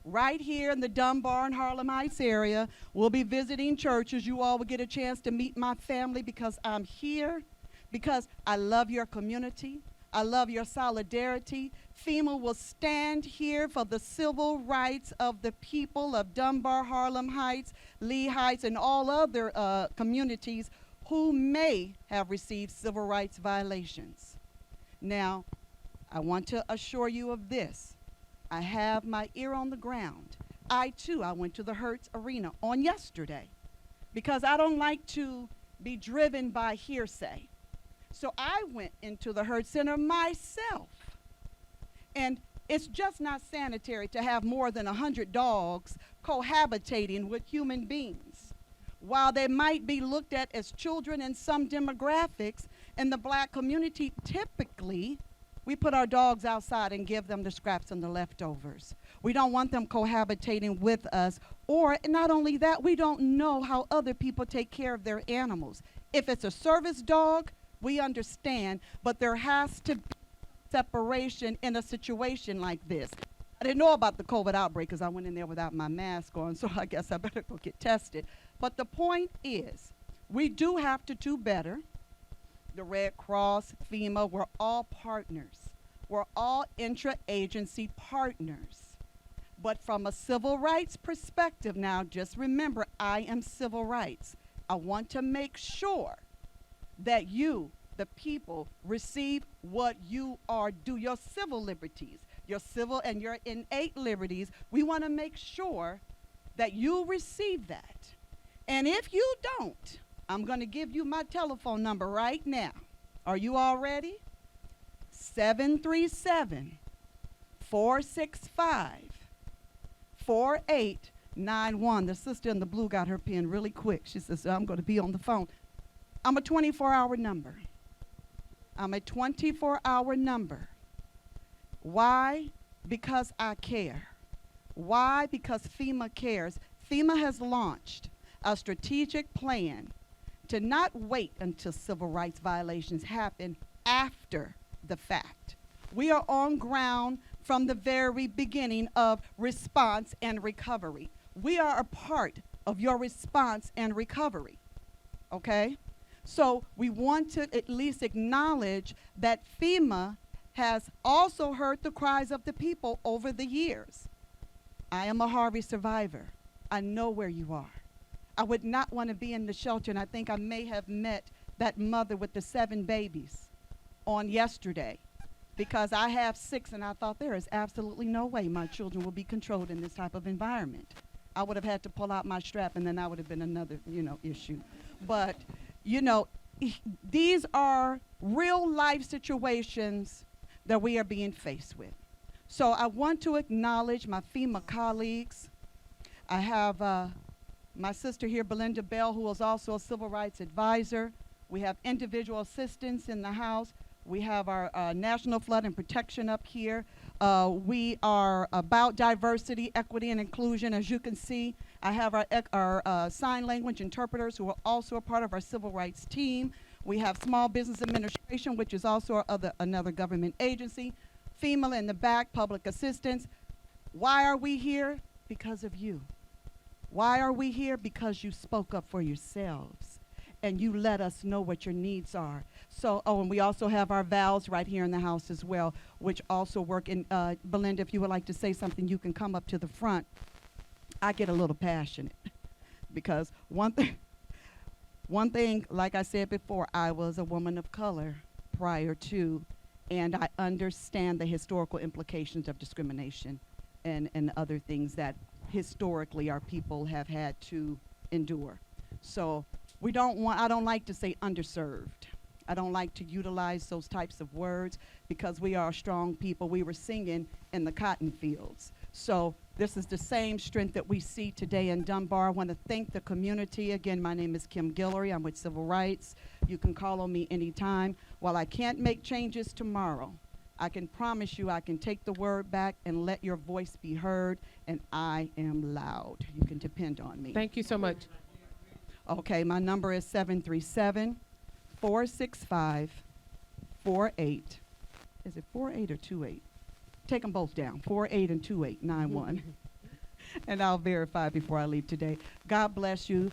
Right here in the Dunbar and Harlem Heights area. We'll be visiting churches. You all will get a chance to meet my family because I'm here, because I love your community. I love your solidarity. FEMA will stand here for the civil rights of the people of Dunbar, Harlem Heights, Lee Heights, and all other communities who may have received civil rights violations. Now, I want to assure you of this. I have my ear on the ground. I went to the Hertz Arena on yesterday because I don't like to be driven by hearsay. So I went into the Hertz Center myself. And it's just not sanitary to have more than 100 dogs cohabitating with human beings. While they might be looked at as children in some demographics, in the black community, typically, we put our dogs outside and give them the scraps and the leftovers. We don't want them cohabitating with us. Or not only that, we don't know how other people take care of their animals. If it's a service dog, we understand, but there has to be separation in a situation like this. I didn't know about the COVID outbreak because I went in there without my mask on, so I guess I better go get tested. But the point is, we do have to do better. The Red Cross, FEMA, we're all partners. We're all intra-agency partners. But from a civil rights perspective now, just remember, I am civil rights. I want to make sure that you, the people, receive what you are due, your civil liberties, your civil and your innate liberties. We want to make sure that you receive that. And if you don't, I'm going to give you my telephone number right now. Are you all ready? 737-465-4891. The sister in the blue got her pen really quick. She says, I'm going to be on the phone. I'm a 24-hour number. I'm a 24-hour number. Why? Because I care. Why? Because FEMA cares. FEMA has launched a strategic plan to not wait until civil rights violations happen after the fact. We are on ground from the very beginning of response and recovery. We are a part of your response and recovery, okay? So we want to at least acknowledge that FEMA has also heard the cries of the people over the years. I am a Harvey survivor. I know where you are. I would not want to be in the shelter, and I think I may have met that mother with the 7 babies on yesterday because I have 6, and I thought there is absolutely no way my children will be controlled in this type of environment. I would have had to pull out my strap, and then that would have been another, issue. But, these are real life situations that we are being faced with. So I want to acknowledge my FEMA colleagues. I have my sister here, Belinda Bell, who is also a civil rights advisor. We have individual assistants in the house. We have our National Flood and Protection up here. We are about diversity, equity, and inclusion. As you can see, I have our sign language interpreters who are also a part of our civil rights team. We have Small Business Administration, which is also another government agency. FEMA in the back, public assistance. Why are we here? Because of you. Why are we here? Because you spoke up for yourselves and you let us know what your needs are. So, and we also have our VALs right here in the house as well, which also work in, Belinda, if you would like to say something, you can come up to the front. I get a little passionate because one thing, like I said before, I was a woman of color prior to, and I understand the historical implications of discrimination and other things that historically our people have had to endure. So I don't like to say underserved. I don't like to utilize those types of words because we are a strong people. We were singing in the cotton fields. So this is the same strength that we see today in Dunbar. I want to thank the community. Again, my name is Kim Guillory. I'm with Civil Rights. You can call on me anytime. While I can't make changes tomorrow, I can promise you I can take the word back and let your voice be heard, and I am loud. You can depend on me. Thank you so much. Okay, my number is 737-465-48. Is it 48 or 28? Take them both down, 48 and 2891. And I'll verify before I leave today. God bless you.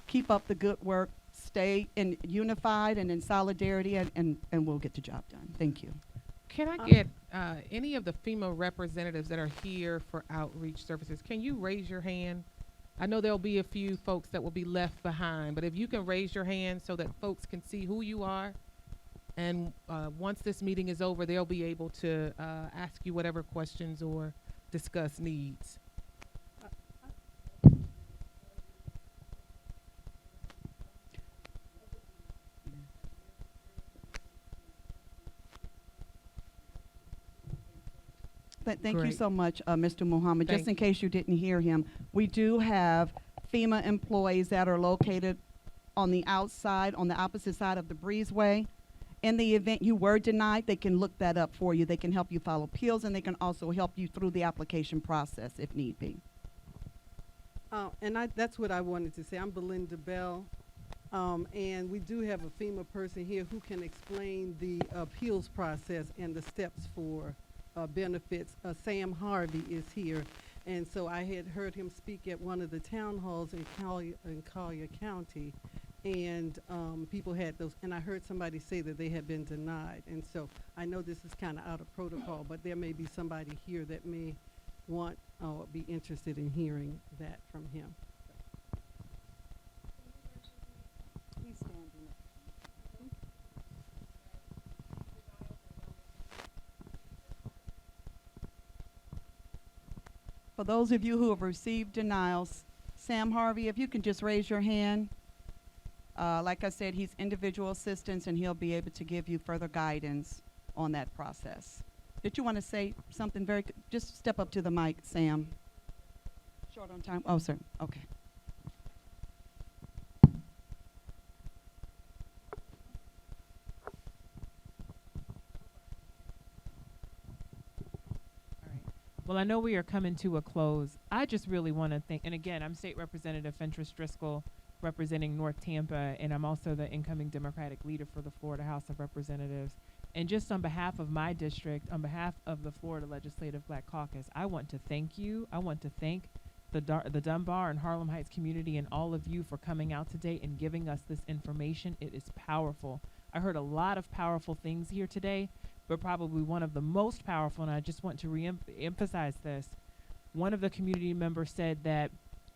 Keep up the good work. Stay unified and in solidarity, and we'll get the job done. Thank you. Can I get any of the FEMA representatives that are here for outreach services? Can you raise your hand? I know there'll be a few folks that will be left behind, but if you can raise your hand so that folks can see who you are, and once this meeting is over, they'll be able to ask you whatever questions or discuss needs. Thank you Great. so much, Mr. Muhammad. Thank Just in case you didn't hear him, we do have FEMA employees that are located on the outside, on the opposite side of the breezeway. In the event you were denied, they can look that up for you. They can help you file appeals, and they can also help you through the application process if need be. That's what I wanted to say. I'm Belinda Bell, and we do have a FEMA person here who can explain the appeals process and the steps for benefits. Sam Harvey is here, and so I had heard him speak at one of the town halls in Collier County, and people had those, and I heard somebody say that they had been denied, and so I know this is kind of out of protocol, but there may be somebody here that may want or be interested in hearing that from him. He's standing up. For those of you who have received denials, Sam Harvey, if you can just raise your hand. Like I said, he's individual assistance, and he'll be able to give you further guidance on that process. Did you want to say something just step up to the mic, Sam. Short on time. Oh, sir. Okay. Well, I know we are coming to a close. I just really want to thank, and again, I'm State Representative Fentress Driscoll, representing North Tampa, and I'm also the incoming Democratic leader for the Florida House of Representatives. And just on behalf of my district, on behalf of the Florida Legislative Black Caucus, I want to thank you. I want to thank the Dunbar and Harlem Heights community and all of you for coming out today and giving us this information. It is powerful. I heard a lot of powerful things here today, but probably one of the most powerful, and I just want to re-emphasize this, one of the community members said that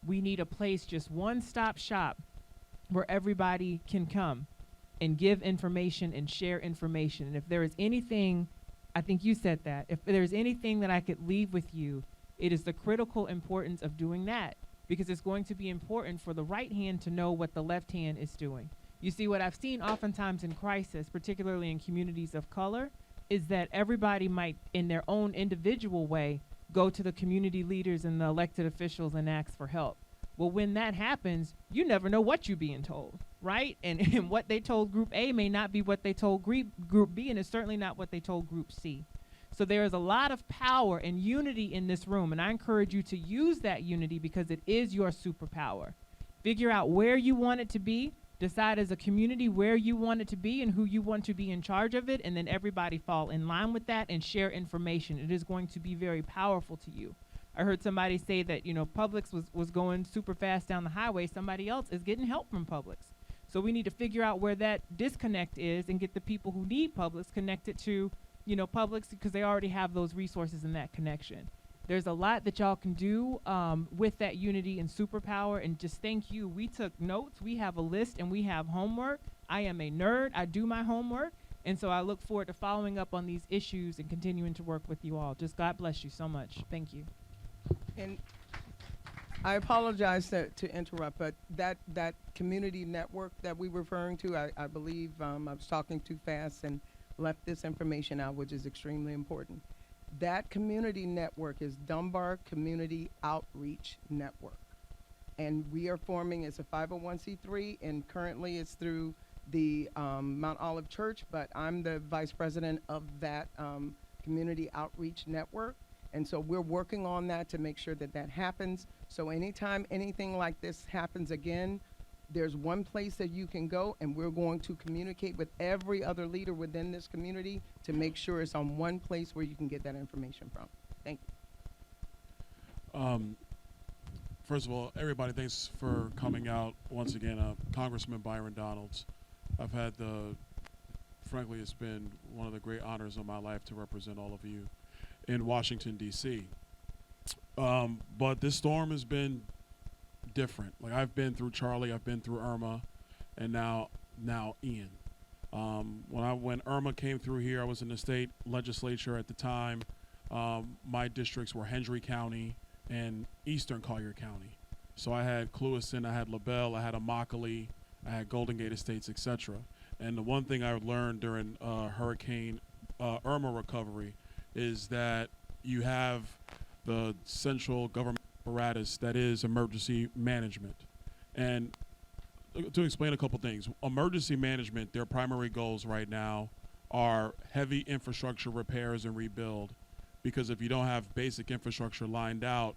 we need a place, just one-stop shop, where everybody can come and give information and share information. And if there is anything, I think you said that, if there's anything that I could leave with you, it is the critical importance of doing that, because it's going to be important for the right hand to know what the left hand is doing. You see, what I've seen oftentimes in crisis, particularly in communities of color, is that everybody might, in their own individual way, go to the community leaders and the elected officials and ask for help. Well, when that happens, you never know what you're being told, right? And what they told Group A may not be what they told Group B, and it's certainly not what they told Group C. So there is a lot of power and unity in this room, and I encourage you to use that unity because it is your superpower. Figure out where you want it to be, decide as a community where you want it to be and who you want to be in charge of it, and then everybody fall in line with that and share information. It is going to be very powerful to you. I heard somebody say that, you know, Publix was going super fast down the highway. Somebody else is getting help from Publix. So we need to figure out where that disconnect is and get the people who need Publix connected to, you know, Publix, because they already have those resources and that connection. There's a lot that y'all can do with that unity and superpower, and just thank you. We took notes, we have a list, and we have homework. I am a nerd, I do my homework, and so I look forward to following up on these issues and continuing to work with you all. Just God bless you so much. Thank you. And I apologize to interrupt, but that community network that we were referring to, I believe I was talking too fast and left this information out, which is extremely important. That community network is Dunbar Community Outreach Network. And we are forming as a 501c3, and currently it's through the Mount Olive Church, but I'm the vice president of that community outreach network. And so we're working on that to make sure that that happens. So anytime anything like this happens again, there's one place that you can go, and we're going to communicate with every other leader within this community to make sure it's on one place where you can get that information from. Thank you. First of all, everybody, thanks for coming out once again. Congressman Byron Donalds. I've had frankly, it's been one of the great honors of my life to represent all of you in Washington, D.C. But this storm has been different. Like, I've been through Charlie, I've been through Irma, and now Ian. When Irma came through here, I was in the state legislature at the time. My districts were Hendry County and Eastern Collier County. So I had Clewiston, I had LaBelle, I had Muwakkil, I had Golden Gate Estates, etc. And the one thing I learned during Hurricane Irma recovery is that you have the central government apparatus that is emergency management. And to explain a couple things, emergency management, their primary goals right now are heavy infrastructure repairs and rebuild, because if you don't have basic infrastructure lined out,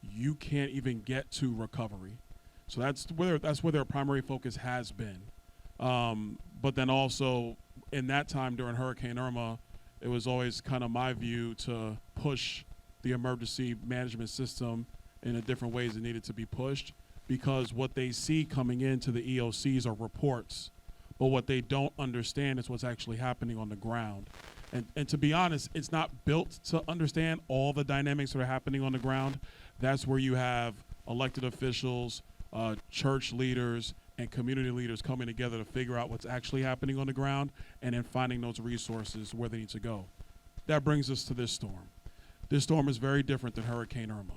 you can't even get to recovery. So that's where their primary focus has been. But then also in that time during Hurricane Irma, it was always kind of my view to push the emergency management system in the different ways it needed to be pushed, because what they see coming into the EOCs are reports, but what they don't understand is what's actually happening on the ground. And to be honest, it's not built to understand all the dynamics that are happening on the ground. That's where you have elected officials, church leaders, and community leaders coming together to figure out what's actually happening on the ground and then finding those resources where they need to go. That brings us to this storm. This storm is very different than Hurricane Irma.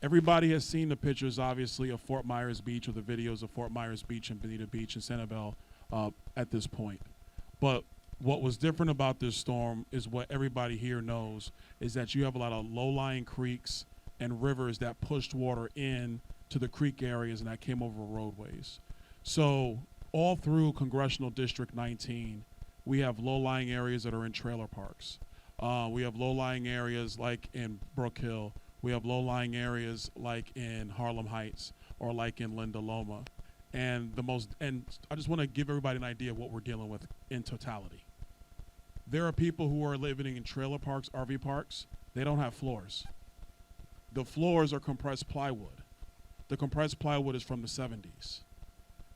Everybody has seen the pictures, obviously, of Fort Myers Beach, or the videos of Fort Myers Beach and Bonita Beach and Sanibel at this point. But what was different about this storm is what everybody here knows, is that you have a lot of low-lying creeks and rivers that pushed water in to the creek areas and that came over roadways. So all through Congressional District 19, we have low-lying areas that are in trailer parks. We have low-lying areas like in Brook Hill. We have low-lying areas like in Harlem Heights or like in Linda Loma. And I just want to give everybody an idea of what we're dealing with in totality. There are people who are living in trailer parks, RV parks. They don't have floors. The floors are compressed plywood. The compressed plywood is from the 70s.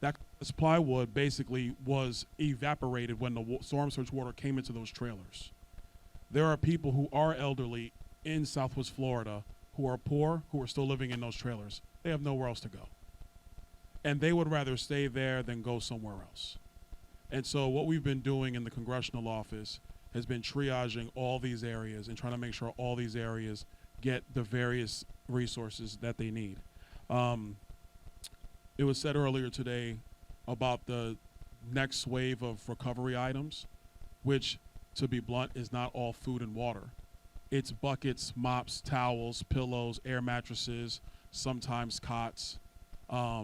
That compressed plywood basically was evaporated when the storm surge water came into those trailers. There are people who are elderly in Southwest Florida who are poor, who are still living in those trailers. They have nowhere else to go. And they would rather stay there than go somewhere else. And so what we've been doing in the congressional office has been triaging all these areas and trying to make sure all these areas get the various resources that they need. It was said earlier today about the next wave of recovery items, which, to be blunt, is not all food and water. It's buckets, mops, towels, pillows, air mattresses, sometimes cots. A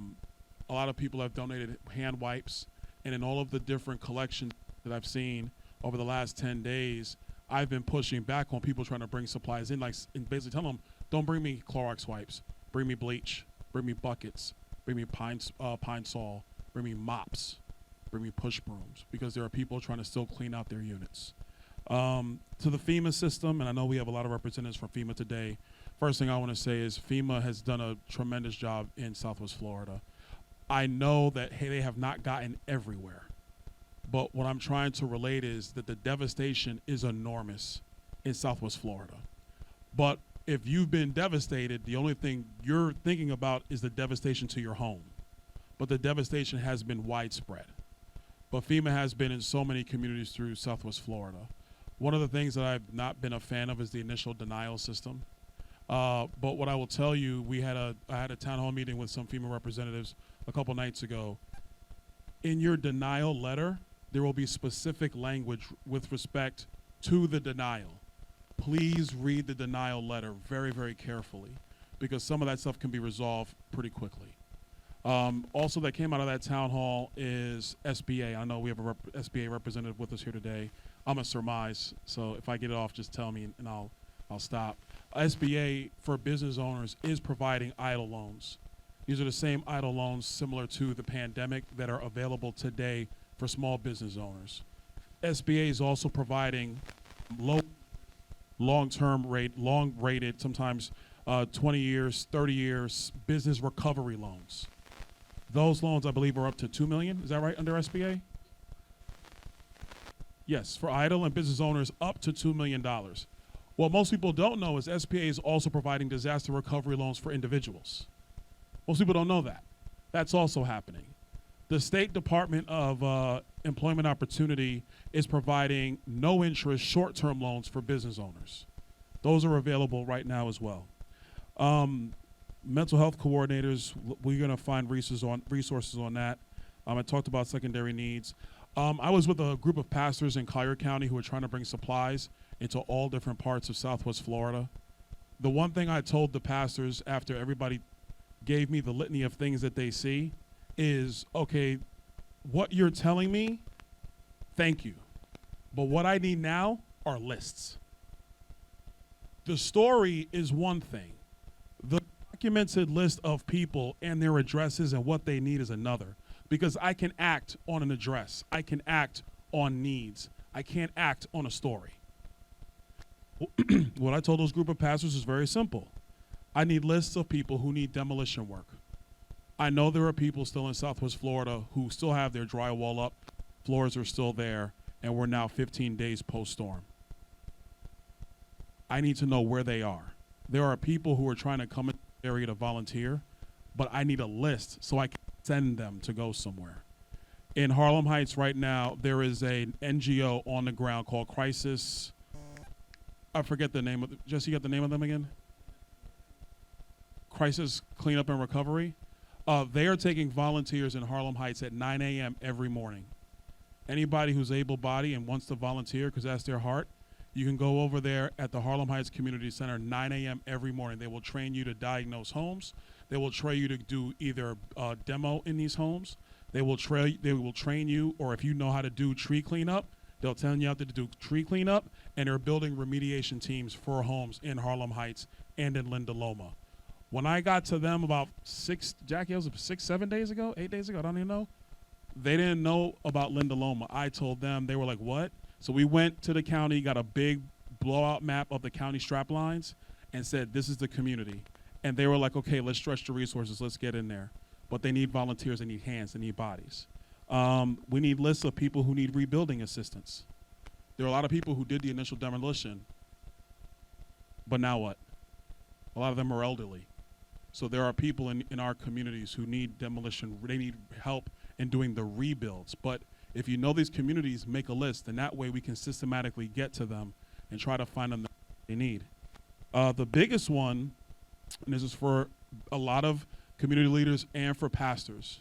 lot of people have donated hand wipes, and in all of the different collections that I've seen over the last 10 days, I've been pushing back on people trying to bring supplies in, and basically telling them, don't bring me Clorox wipes, bring me bleach, bring me buckets, bring me pine sol, bring me mops, bring me push brooms, because there are people trying to still clean out their units. To the FEMA system, and I know we have a lot of representatives from FEMA today, first thing I want to say is FEMA has done a tremendous job in Southwest Florida. I know that, hey, they have not gotten everywhere. But what I'm trying to relate is that the devastation is enormous in Southwest Florida. But if you've been devastated, the only thing you're thinking about is the devastation to your home. But the devastation has been widespread. But FEMA has been in so many communities through Southwest Florida. One of the things that I've not been a fan of is the initial denial system. But what I will tell you, I had a town hall meeting with some FEMA representatives a couple nights ago. In your denial letter, there will be specific language with respect to the denial. please read the denial letter very, very carefully, because some of that stuff can be resolved pretty quickly. Also, that came out of that town hall is SBA. I know we have a SBA representative with us here today. I'm a surmise, so if I get it off, just tell me and I'll stop. SBA for business owners is providing EIDL loans. These are the same EIDL loans similar to the pandemic that are available today for small business owners. SBA is also providing long-rated, sometimes 20 years, 30 years business recovery loans. Those loans, I believe, are up to $2 million. Is that right, under SBA? Yes, for EIDL and business owners, up to $2 million. What most people don't know is SBA is also providing disaster recovery loans for individuals. Most people don't know that. That's also happening. The State Department of Employment Opportunity is providing no interest short-term loans for business owners. Those are available right now as well. Mental health coordinators, we're going to find resources on that. I talked about secondary needs. I was with a group of pastors in Collier County who were trying to bring supplies into all different parts of Southwest Florida. The one thing I told the pastors after everybody gave me the litany of things that they see is, okay, what you're telling me, thank you. But what I need now are lists. The story is one thing. The documented list of people and their addresses and what they need is another. Because I can act on an address. I can act on needs. I can't act on a story. What I told those group of pastors is very simple. I need lists of people who need demolition work. I know there are people still in Southwest Florida who still have their drywall up, floors are still there, and we're now 15 days post-storm. I need to know where they are. There are people who are trying to come in the area to volunteer, but I need a list so I can send them to go somewhere. In Harlem Heights right now, there is an NGO on the ground called Crisis. I forget the name of it. Jesse, you got the name of them again? Crisis Cleanup and Recovery. They are taking volunteers in Harlem Heights at 9 a.m. every morning. Anybody who's able-bodied and wants to volunteer because that's their heart, you can go over there at the Harlem Heights Community Center 9 a.m. every morning. They will train you to diagnose homes. They will train you to do either demo in these homes. They will train you, or if you know how to do tree cleanup, they'll tell you how to do tree cleanup, and they're building remediation teams for homes in Harlem Heights and in Linda Loma. When I got to them about 7 days ago, 8 days ago, I don't even know. They didn't know about Linda Loma. I told them, they were like, what? So we went to the county, got a big blowout map of the county strap lines, and said, this is the community. And they were like, okay, let's stretch the resources, let's get in there. But they need volunteers, they need hands, they need bodies. We need lists of people who need rebuilding assistance. There are a lot of people who did the initial demolition, but now what? A lot of them are elderly. So there are people in our communities who need demolition, they need help in doing the rebuilds. But if you know these communities, make a list, and that way we can systematically get to them and try to find them what they need. The biggest one, and this is for a lot of community leaders and for pastors,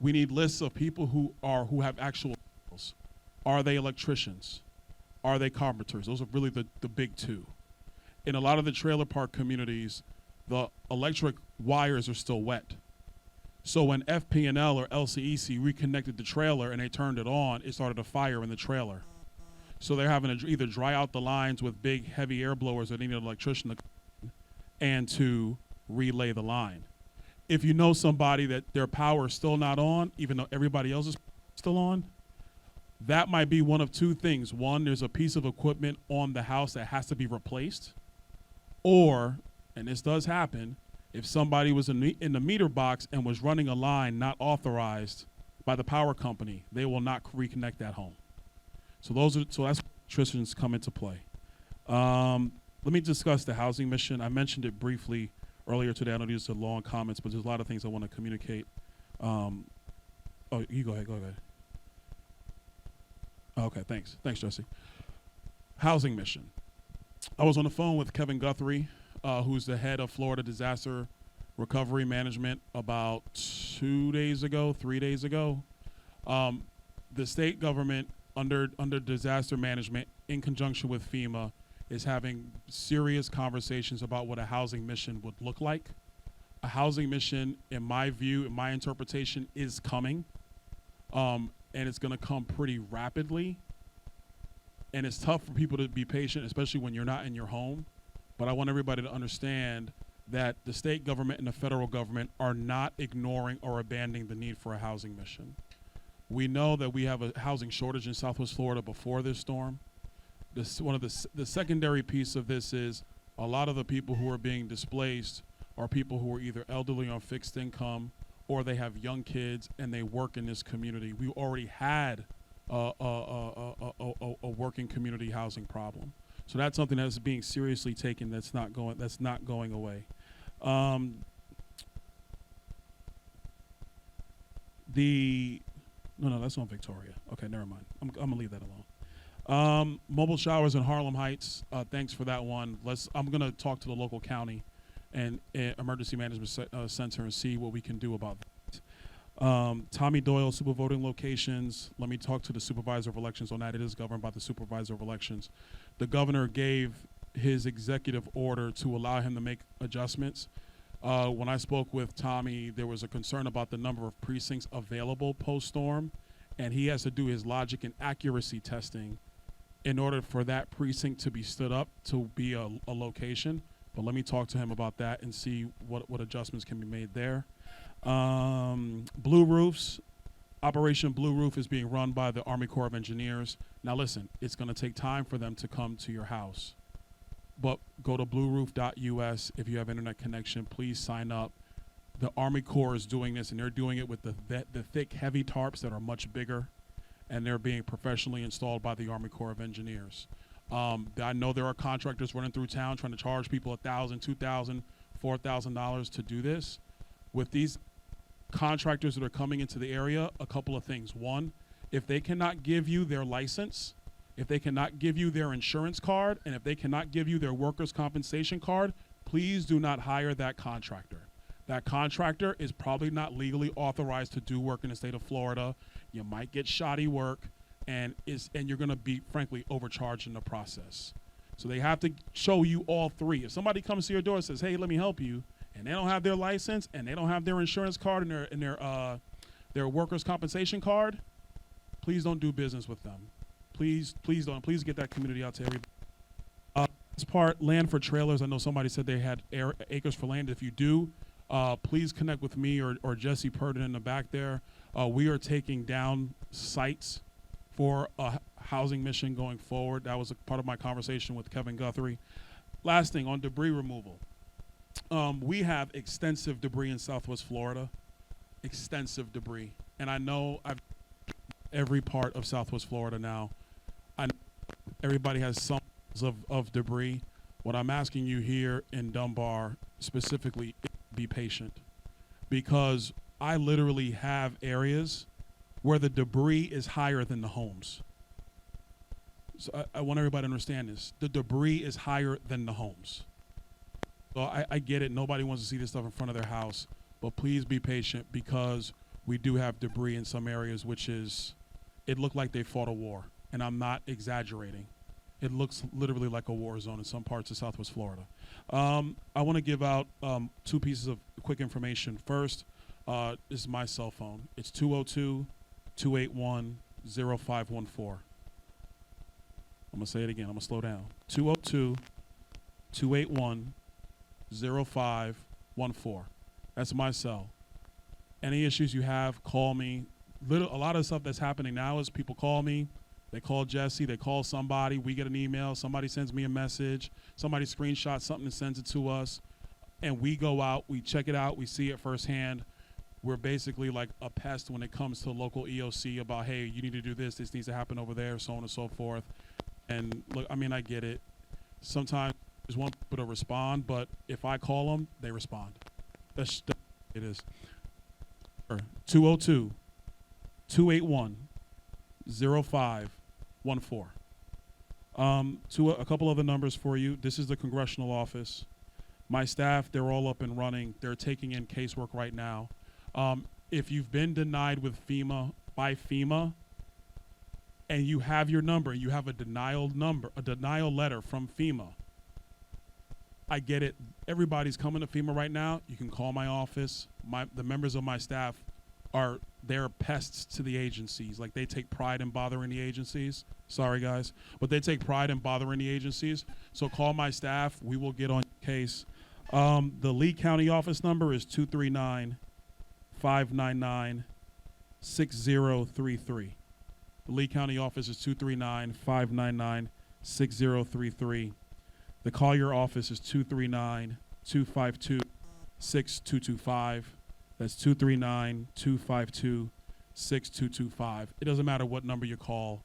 we need lists of people who have actual skills. Are they electricians? Are they carpenters? Those are really the big two. In a lot of the trailer park communities, the electric wires are still wet. So when FP&L or LCEC reconnected the trailer and they turned it on, it started a fire in the trailer. So they're having to either dry out the lines with big heavy air blowers that need an electrician to come in and to relay the line. If you know somebody that their power is still not on, even though everybody else is still on, that might be one of two things. One, there's a piece of equipment on the house that has to be replaced. Or, and this does happen, if somebody was in the meter box and was running a line not authorized by the power company, they will not reconnect that home. So that's where electricians come into play. Let me discuss the housing mission. I mentioned it briefly earlier today. I know these are long comments, but there's a lot of things I want to communicate. Oh, you go ahead. Okay, thanks. Thanks, Jesse. Housing mission. I was on the phone with Kevin Guthrie, who's the head of Florida Disaster Recovery Management, about 3 days ago. The state government under disaster management in conjunction with FEMA is having serious conversations about what a housing mission would look like. A housing mission, in my view, in my interpretation, is coming, and it's going to come pretty rapidly. And it's tough for people to be patient, especially when you're not in your home. But I want everybody to understand that the state government and the federal government are not ignoring or abandoning the need for a housing mission. We know that we have a housing shortage in Southwest Florida before this storm. One of the secondary piece of this is a lot of the people who are being displaced are people who are either elderly on fixed income or they have young kids and they work in this community. We already had a working community housing problem. So that's something that's being seriously taken. That's not going away. No, that's on Victoria. Okay, never mind. I'm gonna leave that alone. Mobile showers in Harlem Heights. Thanks for that one. I'm gonna talk to the local county and emergency management center and see what we can do about that. Tommy Doyle, super voting locations. Let me talk to the supervisor of elections on that. It is governed by the supervisor of elections. The governor gave his executive order to allow him to make adjustments. When I spoke with Tommy, there was a concern about the number of precincts available post-storm, and he has to do his logic and accuracy testing in order for that precinct to be stood up to be a location. But let me talk to him about that and see what adjustments can be made there. Blue Roofs. Operation Blue Roof is being run by the Army Corps of Engineers. Now listen, it's going to take time for them to come to your house. But go to blueroof.us. If you have internet connection, please sign up. The Army Corps is doing this, and they're doing it with the thick, heavy tarps that are much bigger, and they're being professionally installed by the Army Corps of Engineers. I know there are contractors running through town trying to charge people $1,000, $2,000, $4,000 to do this. With these contractors that are coming into the area, a couple of things. One, if they cannot give you their license, if they cannot give you their insurance card, and if they cannot give you their workers' compensation card, please do not hire that contractor. That contractor is probably not legally authorized to do work in the state of Florida. You might get shoddy work, and you're going to be, frankly, overcharged in the process. So they have to show you all three. If somebody comes to your door and says, "Hey, let me help you," and they don't have their license and they don't have their insurance card and their workers' compensation card, please don't do business with them. Please don't. Please get that community out to everybody. This part, land for trailers. I know somebody said they had acres for land. If you do, please connect with me or Jesse Purdon in the back there. We are taking down sites for a housing mission going forward. That was a part of my conversation with Kevin Guthrie. Last thing, on debris removal. We have extensive debris in Southwest Florida. Extensive debris. And I know I've every part of Southwest Florida now. I know everybody has some of debris. What I'm asking you here in Dunbar specifically is be patient, because I literally have areas where the debris is higher than the homes. So I want everybody to understand this. The debris is higher than the homes. So I get it. Nobody wants to see this stuff in front of their house, but please be patient, because we do have debris in some areas, it looked like they fought a war, and I'm not exaggerating. It looks literally like a war zone in some parts of Southwest Florida. I want to give out 2 pieces of quick information. First, this is my cell phone. It's 202-281-0514. I'm going to say it again. I'm going to slow down. 202-281-0514. That's my cell. Any issues you have, call me. A lot of stuff that's happening now is people call me. They call Jesse, they call somebody, we get an email, somebody sends me a message, somebody screenshots something and sends it to us, and we go out, we check it out, we see it firsthand. We're basically like a pest when it comes to local EOC about, hey, you need to do this needs to happen over there, so on and so forth. And look, I mean, I get it. Sometimes there's one people to respond, but if I call them, they respond. That's it is. 202-281-0514. A couple other numbers for you. This is the congressional office. My staff, they're all up and running. They're taking in casework right now. If you've been denied with FEMA, by FEMA, and you have your number, you have a denial letter from FEMA. I get it. Everybody's coming to FEMA right now. You can call my office. The members of my staff they're pests to the agencies. Like, they take pride in bothering the agencies. Sorry, guys. But they take pride in bothering the agencies. So call my staff. We will get on your case. The Lee County office number is 239-599-6033. The Lee County office is 239-599-6033. The Collier office is 239-252-6225. That's 239-252-6225. It doesn't matter what number you call.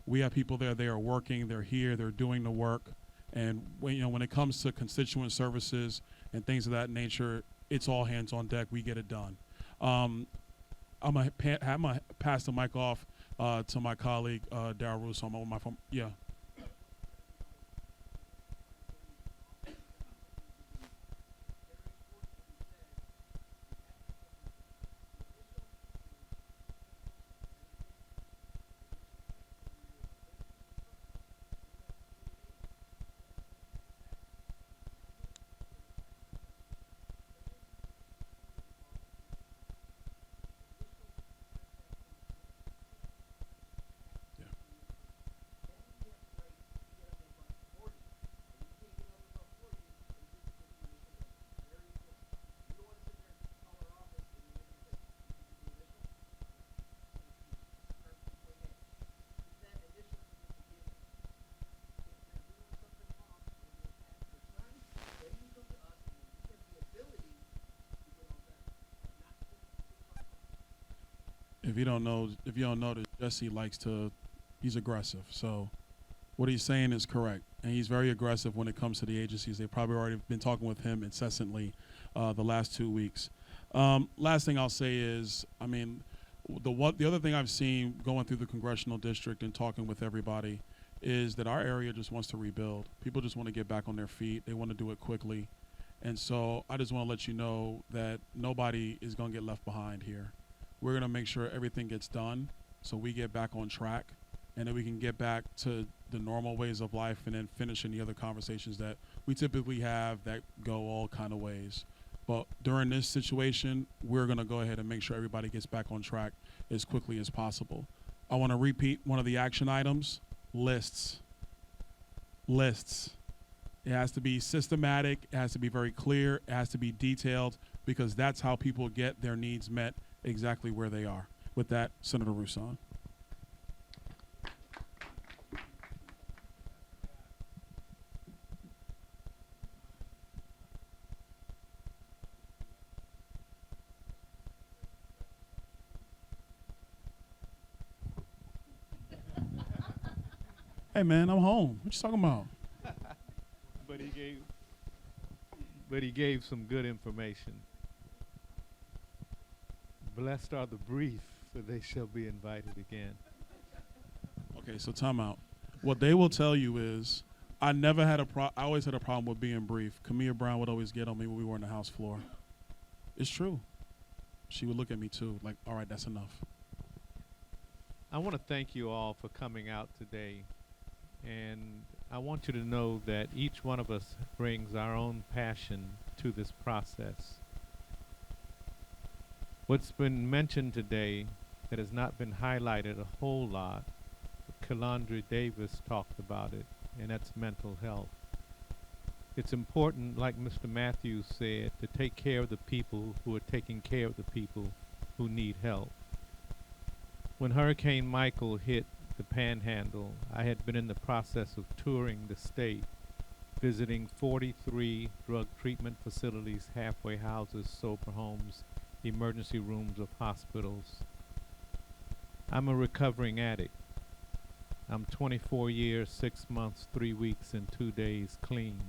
We have people there. They are working. They're here. They're doing the work. And when it comes to constituent services and things of that nature, it's all hands on deck. We get it done. I'm gonna pass the mic off to my colleague Darryl Rouson. I'm on my phone. Yeah. If you don't know that Jesse he's aggressive. So what he's saying is correct. And he's very aggressive when it comes to the agencies. They've probably already been talking with him incessantly the last 2 weeks. Last thing I'll say is, the other thing I've seen going through the congressional district and talking with everybody is that our area just wants to rebuild. People just want to get back on their feet. They want to do it quickly. And so I just want to let you know that nobody is going to get left behind here. We're going to make sure everything gets done so we get back on track, and then we can get back to the normal ways of life and then finish any other conversations that we typically have that go all kind of ways. But during this situation, we're going to go ahead and make sure everybody gets back on track as quickly as possible. I want to repeat one of the action items: lists. Lists. It has to be systematic. It has to be very clear. It has to be detailed, because that's how people get their needs met exactly where they are. With that, Senator Rouson. Hey man, I'm home. What you talking about? But he gave some good information. Blessed are the brief, for they shall be invited again. Okay, so time out. What they will tell you is, I always had a problem with being brief. Camilla Brown would always get on me when we were on the House floor. It's true. She would look at me too, like, all right, that's enough. I want to thank you all for coming out today. And I want you to know that each one of us brings our own passion to this process. What's been mentioned today that has not been highlighted a whole lot, Kelandra Davis talked about it, and that's mental health. It's important, like Mr. Matthews said, to take care of the people who are taking care of the people who need help. When Hurricane Michael hit the Panhandle, I had been in the process of touring the state, visiting 43 drug treatment facilities, halfway houses, sober homes, emergency rooms of hospitals. I'm a recovering addict. I'm 24 years, 6 months, 3 weeks, and 2 days clean.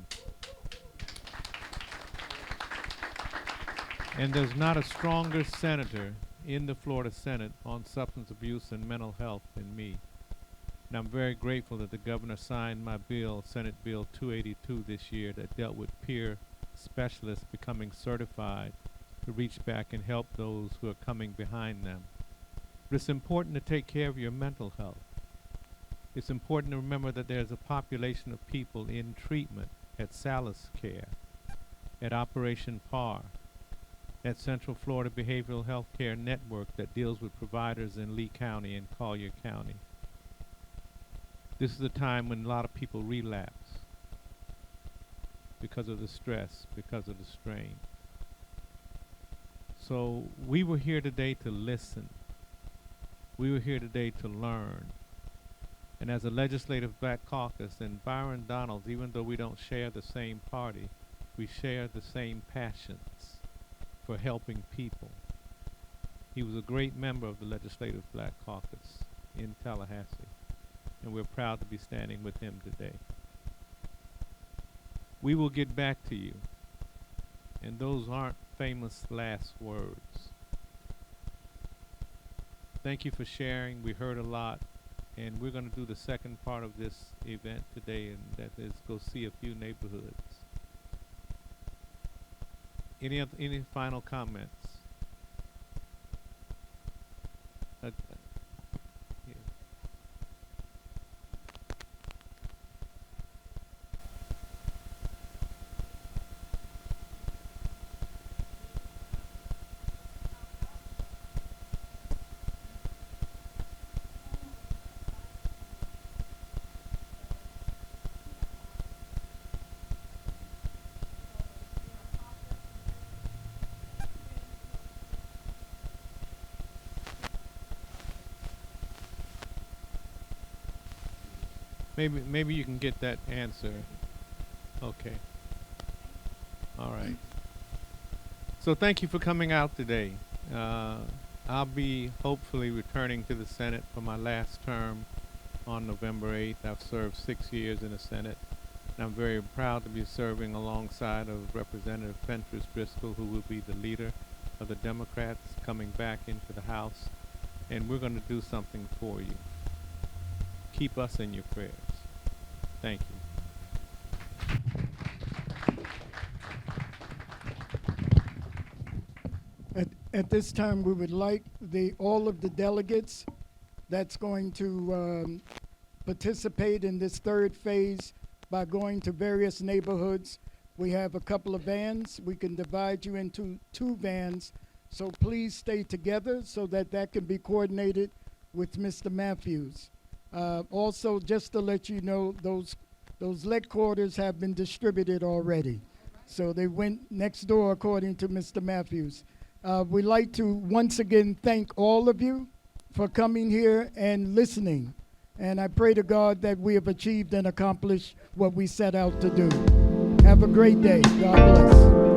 And there's not a stronger senator in the Florida Senate on substance abuse and mental health than me. And I'm very grateful that the governor signed my bill, Senate Bill 282 this year, that dealt with peer specialists becoming certified to reach back and help those who are coming behind them. But it's important to take care of your mental health. It's important to remember that there's a population of people in treatment at Salus Care, at Operation PAR, at Central Florida Behavioral Health Care Network that deals with providers in Lee County and Collier County. This is a time when a lot of people relapse because of the stress, because of the strain. So we were here today to listen. We were here today to learn. And as a legislative Black Caucus, and Byron Donalds, even though we don't share the same party, we share the same passions for helping people. He was a great member of the Legislative Black Caucus in Tallahassee, and we're proud to be standing with him today. We will get back to you, and those aren't famous last words. Thank you for sharing. We heard a lot, and we're going to do the second part of this event today, and that is go see a few neighborhoods. Any final comments? Yeah. Maybe you can get that answer. Okay. All right. So thank you for coming out today. I'll be hopefully returning to the Senate for my last term on November 8th. I've served 6 years in the Senate, and I'm very proud to be serving alongside of Representative Fentress Driscoll, who will be the leader of the Democrats coming back into the House, and we're going to do something for you. Keep us in your prayers. Thank you. At this time, we would like all of the delegates that's going to participate in this third phase by going to various neighborhoods. We have a couple of vans. We can divide you into 2 vans, so please stay together so that can be coordinated with Mr. Matthews. Also, just to let you know, those leg quarters have been distributed already. So they went next door, according to Mr. Matthews. We'd like to once again thank all of you for coming here and listening. And I pray to God that we have achieved and accomplished what we set out to do. Have a great day. God bless.